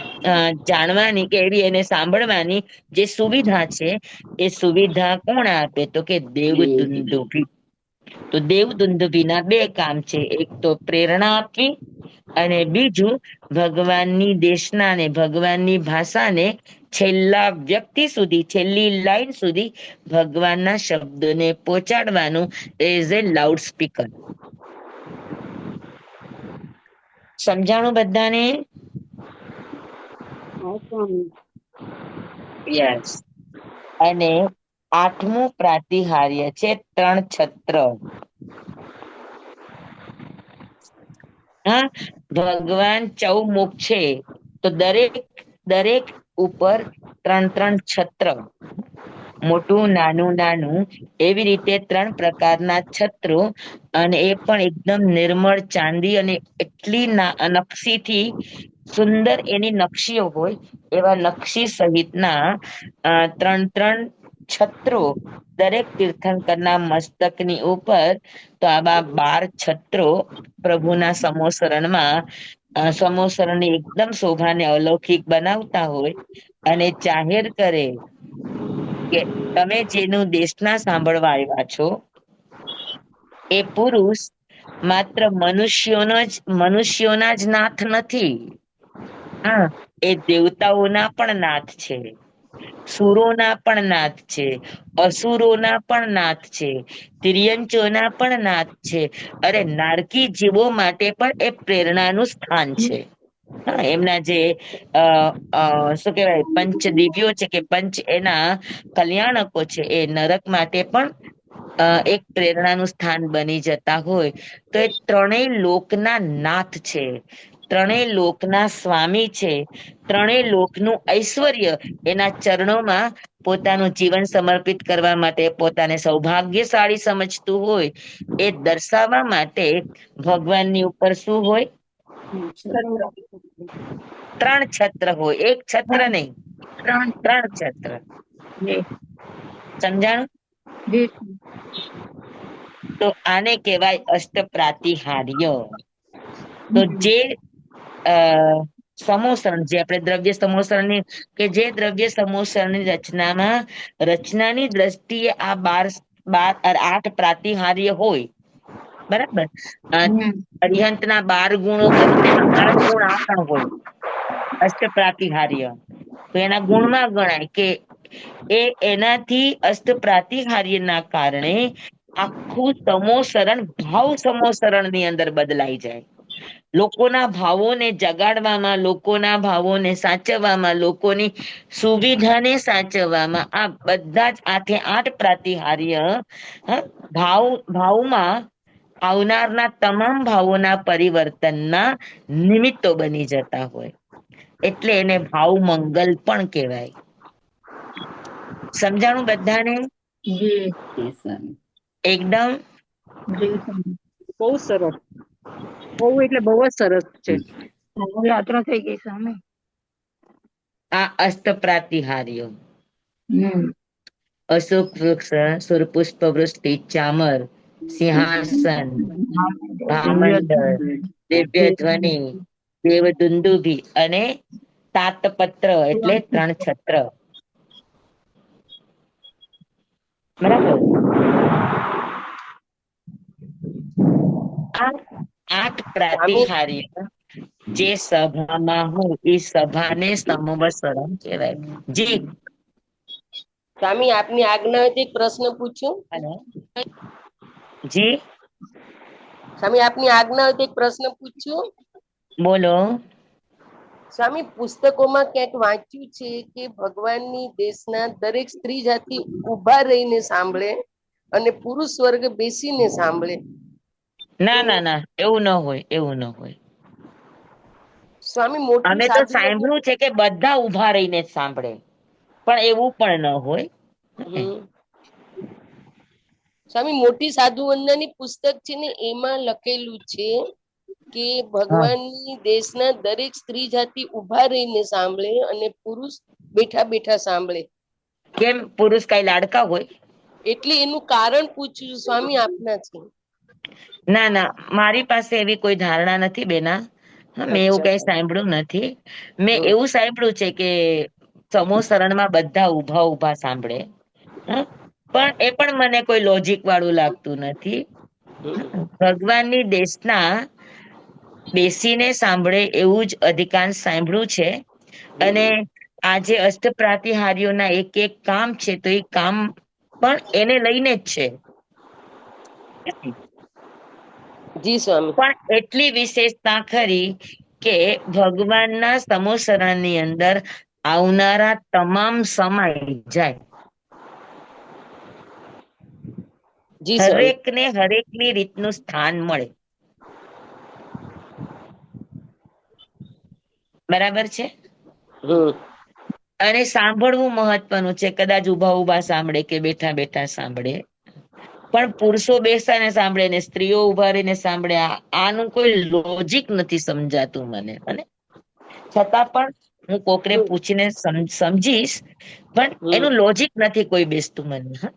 જાણવાની કે એવી એને સાંભળવાની જે સુવિધા છે, એ સુવિધા કોણ આપે, તો કે દેવદુંદુભી. તો દેવદુંદુભીના બે કામ છે, એક તો પ્રેરણા આપવી, અને બીજું ભગવાનની દેશના ને ભગવાનની ભાષાને છેલ્લા વ્યક્તિ સુધી, છેલ્લી લાઈન સુધી ભગવાનના શબ્દોને પહોંચાડવાનું એઝ એ લાઉડ સ્પીકર. સમજાણું બધાને? હા સ્વામી. યસ. અને આઠમું પ્રાતિહાર્ય છે 3 છત્ર. હા, ભગવાન ચૌમુખ છે, તો દરેક દરેક ઉપર 3 છત્ર, મોટું, નાનું, નાનું, એવી રીતે 3 પ્રકારના છત્રો. અને એ પણ એકદમ નિર્મળ ચાંદી અને એટલી નકશીથી સુંદર એની નકશીઓ હોય એવા નકશી સહિતના 3 છત્રો દરેક તીર્થંકરના મસ્તકની ઉપર. તો આવા 12 છત્રો પ્રભુના સમોસરણની એકદમ શોભાને અલૌકિક બનાવતા હોય, અને જાહેર કરે કે તમે જેનું દેશના સાંભળવા આવ્યા છો, એ પુરુષ માત્ર મનુષ્યોના જ નાથ નથી. હા, એ દેવતાઓના પણ નાથ છે, સુરોના પણ નાથ છે, અસુરોના પણ નાથ છે, તિર્યંચોના પણ નાથ છે, અરે નારકી જીવો માટે પણ એ પ્રેરણાનું સ્થાન છે. હા, એમના જે શું કહેવાય, પંચ દિવ્યો છે કે પંચ એના કલ્યાણકો છે, એ નરક માટે પણ એક પ્રેરણાનું સ્થાન બની જતા હોય. તો એ ત્રણેય લોકના નાથ છે, ત્રણેય લોકના સ્વામી છે, ત્રણેય લોકનું ઐશ્વર્ય એના ચરણોમાં પોતાનું જીવન સમર્પિત કરવા માટે પોતાને સૌભાગ્યશાળી સમજતું હોય, એ દર્શાવવા માટે ભગવાનની ઉપર શું હોય? 3 છત્ર હોય, એક છત્ર નહીં, 3 છત્ર. સમજાણું? તો આને કહેવાય અષ્ટપ્રાતિહાર્ય. તો જે સમોસરણ, જે આપણે દ્રવ્ય સમોસરણની, કે જે દ્રવ્ય સમોસરણની રચનાની દ્રષ્ટિએ આ 8 પ્રાતિહાર્ય હોય, બરાબર. અરિહંતના 12 ગુણો ગણી, તેમાં 8 ગુણ આ પણ હોય, અષ્ટપ્રાતિહાર્ય. તો એના ગુણમાં ગણાય કે એનાથી અષ્ટપ્રાતિહાર્યના કારણે આખું સમોસરણ ભાવ સમોસરણની અંદર બદલાઈ જાય. લોકોના ભાવોને જગાડવામાં, લોકોના ભાવોને સાચવવામાં, લોકોની સુવિધાને સાચવવામાં આ બધા જ 8 પ્રાતિહાર્ય ભાવમાં આવનારના તમામ ભાવોના પરિવર્તનના નિમિત્તો બની જતા હોય, એટલે એને ભાવ મંગલ પણ કહેવાય. સમજાણું બધાને? એકદમ. બહુ સરસ, બહુ એટલે બહુ જ સરસ છે. યાત્રા થઈ ગઈ સામે. આ અષ્ટપ્રાતિહાર્યો. અશોક વૃક્ષ, સુરપુષ્પ વૃષ્ટિ, ચામર, સિંહાસન, ભામંડળ, દિવ્ય ધ્વનિ, દેવદુંદુભી અને તાતપત્ર એટલે 3 છત્ર. બરાબર. આ 8 પ્રાતિહાર્ય જે સભામાં હોય એ સભાને સંવત્સરમ કહેવાય. જી સ્વામી આપની આજ્ઞા હોય તો એક પ્રશ્ન પૂછું. અને જી સ્વામી આપની આજ્ઞા હોય તો એક પ્રશ્ન પૂછું. બોલો. સ્વામી પુસ્તકોમાં ક્યાંક વાંચ્યું છે કે ભગવાનની દેશના દરેક સ્ત્રી જાતિ ઉભા રહીને સાંભળે અને પુરુષ વર્ગ બેસીને સાંભળે. ના ના ના, એવું ન હોય, એવું ન હોય. સ્વામી મોટી અમે તો સાંભળ્યું છે કે બધા ઉભા રહીને જ સાંભળે, પણ એવું પણ ન હોય. સ્વામી મોટી સાધુ વંદનાની પુસ્તક છે ને એમાં લખેલું છે કે ભગવાનની દેશના દરેક સ્ત્રી જાતિ ઉભા રહીને સાંભળે અને પુરુષ બેઠા બેઠા સાંભળે. કેમ, પુરુષ કઈ લાડકા હોય? એટલે એનું કારણ પૂછ્યું સ્વામી આપના છે. ના ના, મારી પાસે એવી કોઈ ધારણા નથી બેના. મેં એવું કઈ સાંભળ્યું નથી. મેં એવું સાંભળ્યું છે કે સમૂહ શરણમાં બધા ઉભા ઉભા સાંભળે. પણ એ પણ મને કોઈ લોજિક વાળું લાગતું નથી. ભગવાનની દેશના બેસીને સાંભળે એવું જ અધિકાંશ સાંભળ્યું છે. અને આજે અષ્ટપ્રાતિહાર્યોના એક એક કામ છે તો એ કામ પણ એને લઈને જ છે. જી સ્વામી. પણ એટલી વિશેષતા ખરી કે ભગવાનના સમૂહ શરણની અંદર આવનારા તમામ સમાઈ જાય. હરેકને હરેકની રીતનું સ્થાન મળે. બરાબર છે. અને સાંભળવું મહત્વનું છે. કદાચ ઉભા ઉભા સાંભળે કે બેઠા બેઠા સાંભળે, પણ પુરુષો બેસાને સાંભળે ને સ્ત્રીઓ ઉભા રહીને સાંભળે, આનું કોઈ લોજિક નથી સમજાતું મને. અને છતાં પણ હું કોકને પૂછીને સમજીશ, પણ એનું લોજિક નથી કોઈ બેસતું મને.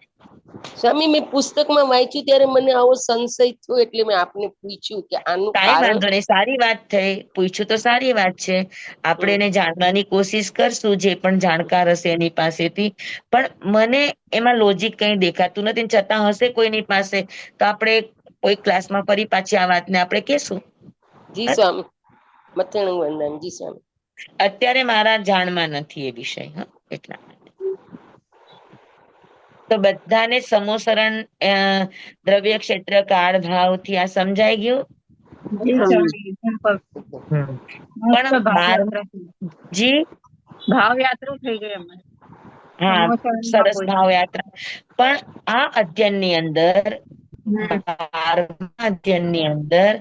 સ્વામી મેં પુસ્તકમાં વાંચ્યું ત્યારે મને આવો સંશય થયો એટલે મેં આપને પૂછ્યું કે આનું કાંઈ કારણ. વાંધો નહીં, સારી વાત થઈ. પૂછ્યું તો સારી વાત છે. આપણે એને જાણવાની કોશિશ કરશું, જે પણ જાણકાર હશે એની પાસેથી. પણ મને એમાં લોજિક કઈ દેખાતું નથી. છતાં હશે કોઈની પાસે તો આપણે કોઈ ક્લાસમાં ફરી પાછી આ વાતને આપણે કહેશું. જી સ્વામી. મથેણું વંદન. જી સ્વામી. અત્યારે મારા જાણમાં નથી એ વિષય. એટલા તો બધાને સમોસરણ દ્રવ્ય ક્ષેત્ર કાળ ભાવ થી આ સમજાઈ ગયું. પણ જી ભાવયાત્રા થઈ ગઈ અમારે. હા, સરસ ભાવયાત્રા. પણ આ અધ્યયનની અંદર 12મા અધ્યયનની અંદર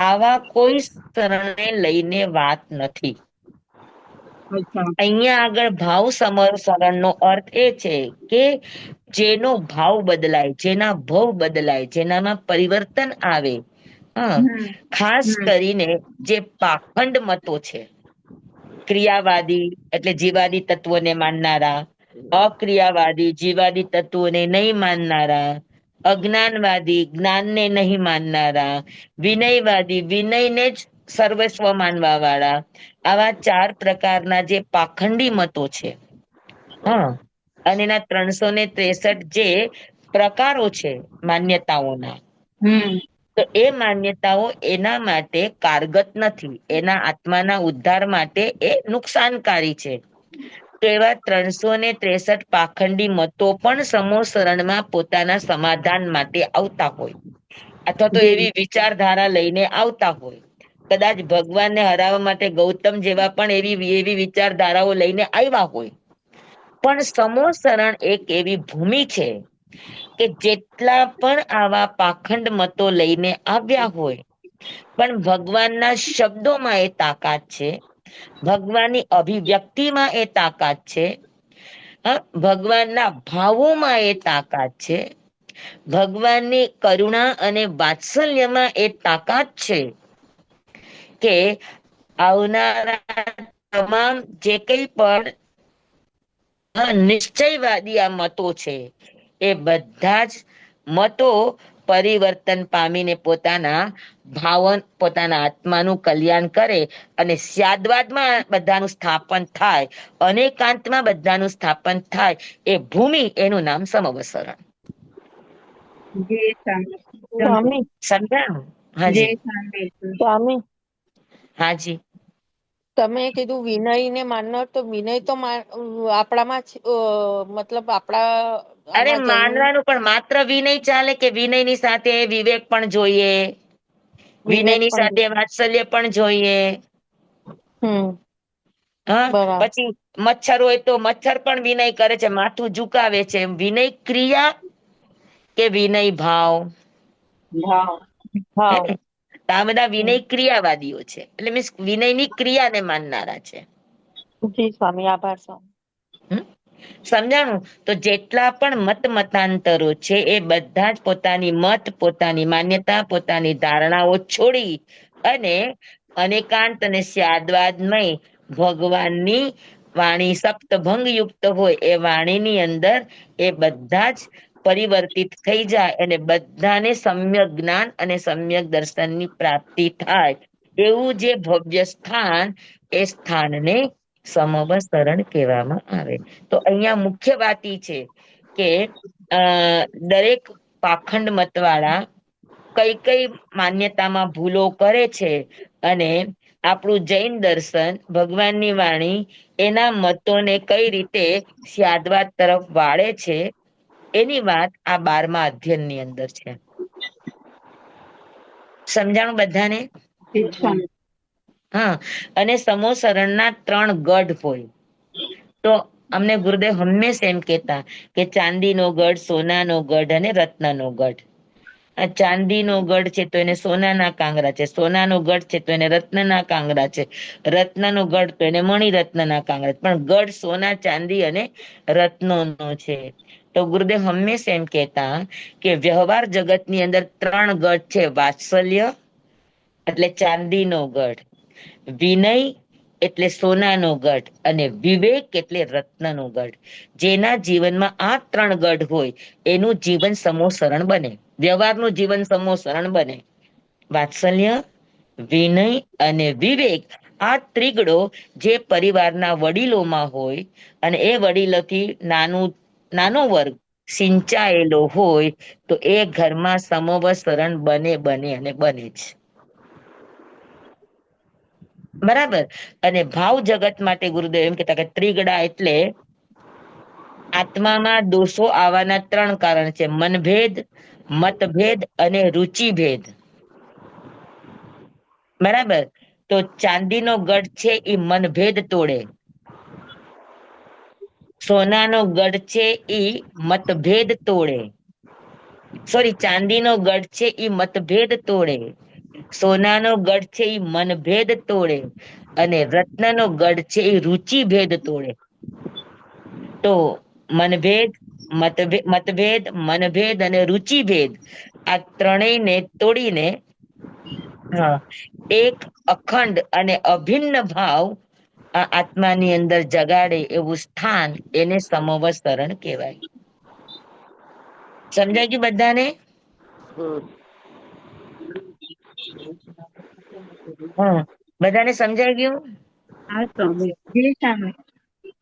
આવા કોઈ શરણને લઈને વાત નથી. અહીંયા આગળ ભાવ સમરસરણનો અર્થ એ છે કે જેનો ભાવ બદલાય, જેના ભવ બદલાય, જેનામાં પરિવર્તન આવે. ખાસ કરીને જે પાખંડ મતો છે, ક્રિયાવાદી એટલે જીવાદી તત્વોને માનનારા, અક્રિયાવાદી જીવાદી તત્વોને નહીં માનનારા, અજ્ઞાનવાદી જ્ઞાનને નહીં માનનારા, વિનયવાદી વિનયને જ સર્વસ્વ માનવા વાળા, આવા 4 પ્રકારના જે પાખંડી મતો છે, અને એના 363 જે પ્રકારો છે માન્યતાઓના, તો એ માન્યતાઓ એના માટે કારગત નથી. એના આત્માના ઉદ્ધાર માટે એ નુકસાનકારી છે. તો એવા 363 પાખંડી મતો પણ સમૂહ શરણમાં પોતાના સમાધાન માટે આવતા હોય, અથવા તો એવી વિચારધારા લઈને આવતા હોય. કદાચ ભગવાનને હરાવવા માટે ગૌતમ જેવા પણ એવી વિચારધારાઓ લઈને આવ્યા હોય. પણ સમૂહ શરણ એક એવી ભૂમિ છે કે જેટલા પણ આવા પાખંડ મતો લઈને આવ્યા હોય, પણ ભગવાનના શબ્દોમાં એ તાકાત છે, ભગવાનની અભિવ્યક્તિમાં એ તાકાત છે, ભગવાનના ભાવોમાં એ તાકાત છે, ભગવાનની કરુણા અને વાત્સલ્યમાં એ તાકાત છે કે આવનારા તમામ જે કંઈ પણ નિશ્ચયવાદી આ મતો છે એ બધા જ મતો પરિવર્તન પામીને પોતાના આત્માનું કલ્યાણ કરે અને સ્યાદવાદમાં બધાનું સ્થાપન થાય, અનેકાંતમાં બધાનું સ્થાપન થાય, એ ભૂમિ એનું નામ સમવસરણ. સ્વામી સમજાણું? હાજી સ્વામી હાજી. તમે કીધું વિનય ને માનનાર, તો વિનય તો આપણામાં મતલબ આપણા અરે આમાં માનવાનું પણ માત્ર વિનય ચાલે કે વિનયની સાથે વિવેક પણ જોઈએ, વિનયની પણ સાથે વાત્સલ્ય પણ જોઈએ. હા, બરાબર. પછી મચ્છર હોય તો મચ્છર પણ વિનય કરે છે, માથું ઝુકાવે છે. વિનય ક્રિયા કે વિનય ભાવ? હે ને? તો આ બધા વિનય ક્રિયાવાદીઓ છે, એટલે મીન્સ વિનયની ક્રિયાને માનનારા છે. જી સ્વામી, આભાર સ્વામી. સમજાણું? તો જેટલા પણ મતાંતરો છે એ બધા જ પોતાની મત, પોતાની માન્યતા, પોતાની ધારણાઓ છોડી અને અનેકાંત અને સ્યાદવાદમય ભગવાનની વાણી સપ્તભંગ યુક્ત હોય એ વાણીની અંદર એ બધા જ પરિવર્તિત થઈ જાય અને બધાને સમ્યક જ્ઞાન અને સમ્યક દર્શનની પ્રાપ્તિ થાય, એવું જે ભવ્ય સ્થાન, એ સ્થાનને સમવસરણ કહેવામાં આવે. તો અહીંયા મુખ્ય વાત ઈ છે કે દરેક પાખંડ મતવાળા કઈ કઈ માન્યતામાં ભૂલો કરે છે અને આપણું જૈન દર્શન, ભગવાનની વાણી, એના મતોને કઈ રીતે સ્યાદવાદ તરફ વાળે છે, એની વાત આ 12મા અધ્યયનની અંદર છે. સમજાણું બધાને? હા, અને સમોસરણના 3 ગઢ હોય. તો અમને ગુરુદેવ હંમેશા એમ કહેતા કે ચાંદીનો ગઢ, સોનાનો ગઢ અને રત્નનો ગઢ. આ ચાંદીનો ગઢ છે તો એને સોનાના કાંગરા છે, સોનાનો ગઢ છે તો એને રત્નના કાંગરા છે, રત્નનો ગઢ તો એને મણિરત્નના કાંગરા છે, પણ ગઢ સોના, ચાંદી અને રત્નોનો છે. તો ગુરુદેવ હંમેશા એમ કહેતા કે વ્યવહાર જગતની અંદર 3 ગઢ છે. વાત્સલ્ય એટલે ચાંદીનો ગઢ, વિનય એટલે સોનાનો ગઢ અને વિવેક એટલે રત્નનો ગઢ. જેના જીવનમાં આ 3 ગઢ હોય એનું જીવન સમોસરણ બને, વ્યવહારનું જીવન સમોસરણ બને. વાત્સલ્ય, વિનય અને વિવેક, આ ત્રિગડો જે પરિવારના વડીલોમાં હોય અને એ વડીલોથી નાનો વર્ગ સિંચાયેલો હોય તો એ ઘરમાં સમવસરણ બને અને બને જ. બરાબર. અને ભાવ જગત માટે ગુરુદેવ એમ કહેતા કે ત્રિગડા એટલે આત્મામાં દોષો આવવાના 3 કારણ છે: મનભેદ, મતભેદ અને રુચિભેદ. બરાબર. તો ચાંદીનો ગઢ છે એ મનભેદ તોડે, સોનાનો ગઢ છે એ મતભેદ તોડે, સોરી, ચાંદીનો ગઢ છે એ મતભેદ તોડે, સોનાનો ગઢ છે એ મનભેદ તોડે અને રત્નનો ગઢ છે એ રુચિભેદ તોડે. તો મતભેદ, મનભેદ અને રુચિભેદ, આ ત્રણેયને તોડીને એક અખંડ અને અભિન્ન ભાવ આ આત્માની અંદર જગાડે એવું સ્થાન, એને સમવસરણ કહેવાય. સમજાય ગયું બધાને? બધાને સમજાઈ ગયું?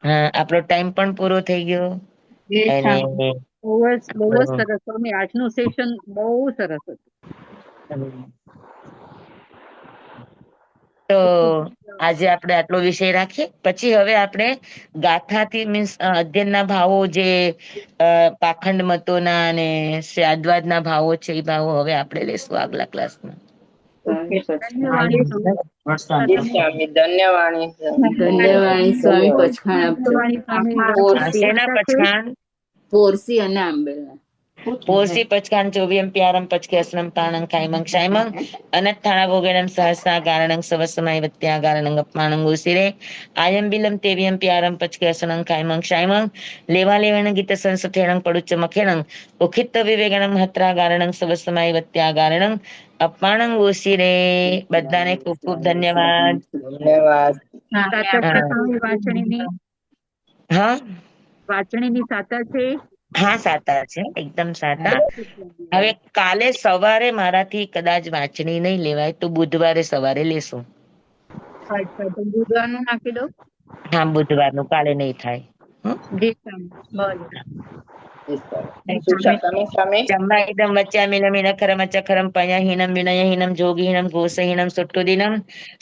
હા, આપણો ટાઈમ પણ પૂરો થઈ ગયો. અને બહુ જ સરસ સ્વામી, આજનું સેશન બહુ સરસ હતું. તો આજે આપણે આટલો વિષય રાખીએ. પછી હવે આપણે ગાથાથી મીન્સ અધ્યયનના ભાવો, જે પાખંડ મતોના અને સ્યાદવાદના ભાવો છે, એ ભાવો હવે આપણે લેશું આગલા ક્લાસમાં. ધન્યવાદ સ્વામી પછાણ આપજો. શેના પછાણ? પોરસી અને આંબેલના. પોષી પચકાન ચોવ્યમ પ્યારમ પચકેસનમ પાણං ખાઈમંગ ક્ષાઈમંગ અનત્થાણા ભોગેનમ સહસા કારણં સવસમય વત્યા કારણં અપમાનં ઉસિરે આયમ બિલમ તેવ્યમ પ્યારમ પચકેસનં ખાઈમંગ ક્ષાઈમંગ લેવા લેવણ ગીત સંસથેણં પડુચ્ચ મખેણં ઉખિત્ત વિવેગણં હત્રા કારણં સવસમય વત્યા કારણં અપમાનં ઉસિરે. બધાને ખૂબ ખૂબ ધન્યવાદ. સાતર છે સ્વામી વાંચણીની? હા, વાંચણીની સાતર છે. હા, સાતા છે, એકદમ સાતા. હવે કાલે સવારે મારાથી કદાચ વાંચણી નહીં લેવાય તો બુધવારે સવારે લેશું. અચ્છા, તો બુધવારનું નાખી દઉં. હા, બુધવારનું કાલે નહીં થાય. હમ? જી સ્વામી. ભલે. ચંબાઇદમ વચ્ચામિલમિનખરમચખરમ પયહીનમ વિનયહીનમ જોગીહીનમ ઘોષહીનમ સુટ્ટુદિનમ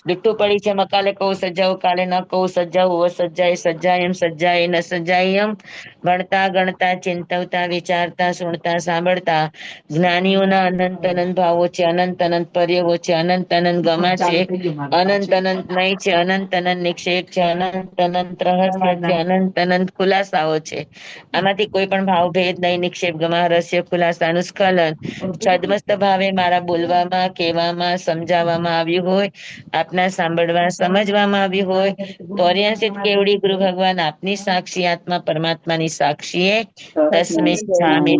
દુટ્ટુ પડી છે મકાલે કહું સજ્જાઉં કાલે ન કહું સજ્જાઉં વ સજ્જાય સજ્જાયમ સજ્જાય ન સજ્જાયમ ભણતા ગણતા ચિંતવતા વિચારતા સુણતા સાંભળતા જ્ઞાનીઓના અનંત અનંત ભાવો છે, અનંત અનંત પર્યવો છે, અનંત અનંત ગમા છે, અનંત અનંત નય છે, અનંત અનંત નિક્ષેપ છે, અનંત અનંત રહસ્ય છે, અનંત અનંત ખુલાસાઓ છે. આમાંથી કોઈ પણ ભાવ ભેદ નહીં, નિક્ષેપ ગમા રહસ્ય ખુલાસાનું સ્ખલન છદ્મસ્ત ભાવે મારા બોલવામાં, કહેવામાં, સમજાવવામાં આવ્યું હોય, આપના સાંભળવા સમજવામાં આવ્યું હોય તો અર્યાંશિત કેવડી ગુરુ ભગવાન આપની સાક્ષી આત્મા પરમાત્માની સાક્ષીએ તસ્મે છામી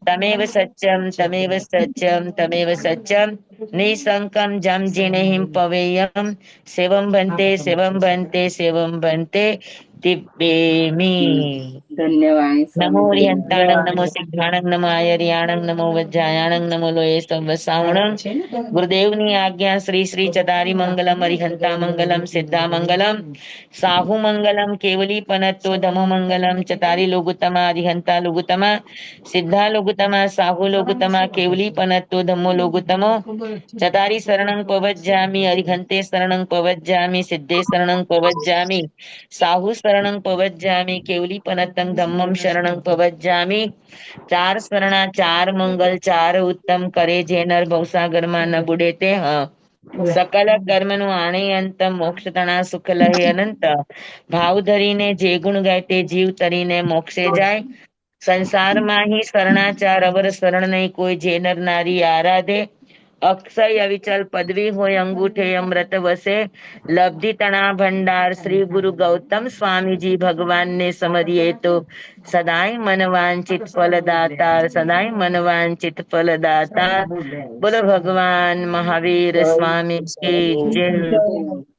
તમેવ સત્યમ તમેવ સત્યમ તમેવ સત્યમ નિસંકમ જમ જીનેહિમ પવેયમ સેવમ ભંતે સેવમ ભંતે સેવમ ભંતે દિવ્યેમી. ધન્યવાદ નમો સ્વામી, રિહંતાણંગ નમો ધન્યવાદ. સિદ્ધાણંગ નમો આયર્યાણંગ નમો વજ્જાયાણંગ નમો લોયે સવસાવણંગ. ગુરુદેવની આજ્ઞા શ્રી શ્રી ચદારી મંગલમ અરિહંતા મંગલમ સિદ્ધા મંગલમ સાહુ મંગલમ કેવલી પનત્તો ધમો મંગલમ ચતારી લોગુતમા અરિહંતા લોગુતમા સિદ્ધા લોગુતમા સાહુ લોગુતમા કેવલી પનત્તો ધમ્મો લોગુતમો ચતારી શરણં પવજ્જામિ અરિહંતે શરણં પવજ્જામિ સિદ્ધે શરણં પવજ્જામિ સાહુ શરણં પવજ્જામિ કેવલી પનત્તં ધમ્મં શરણં પવજ્જામિ. ચાર શરણા ચાર મંગલ ચાર ઉત્તમ કરે જે નર ભવસાગરમાં ન બુડે તે સકલ કર્મનું આણે અંત મોક્ષ તણા સુખ લહે અનંત. ભાવ ધરીને જે ગુણ ગાય તે જીવ તરીને મોક્ષે જાય. સંસારમાં હી શરણાચાર અવર શરણ નહીં કોઈ જે નર નારી આરાધે. અક્ષય અવિચલ પદવી હોય અંગૂઠે અમૃત વસે. લબ્ધિ તણા ભંડાર શ્રી ગુરુ ગૌતમ સ્વામીજી ભગવાનને સમરીએ તો સદાય મન વાંચિત ફલદાતા સદાય મન વાંચિત ફલદાતા. બોલો ભગવાન મહાવીર સ્વામી કી જય.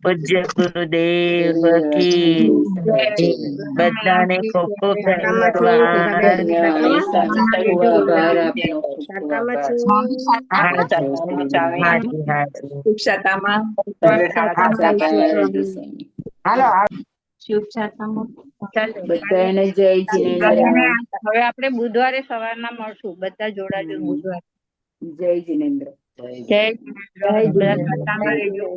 પૂજ્ય ગુરુદેવ કી જય. બધાને ખૂબ ખૂબ ધન્યવાદ. ધન્યવાદ સ્વામી, ખૂબ આભાર આપનો, ખૂબ ખૂબ આભાર. હાજી હાજી. સાકાવાદી સ્વામી. બધાને જય જિનેન્દ્ર. હવે આપણે બુધવારે સવારના મળશું. બધા જોડાજો બુધવારે. જય જિનેન્દ્ર. જય જય. બધા ખાતામાં રહેજો.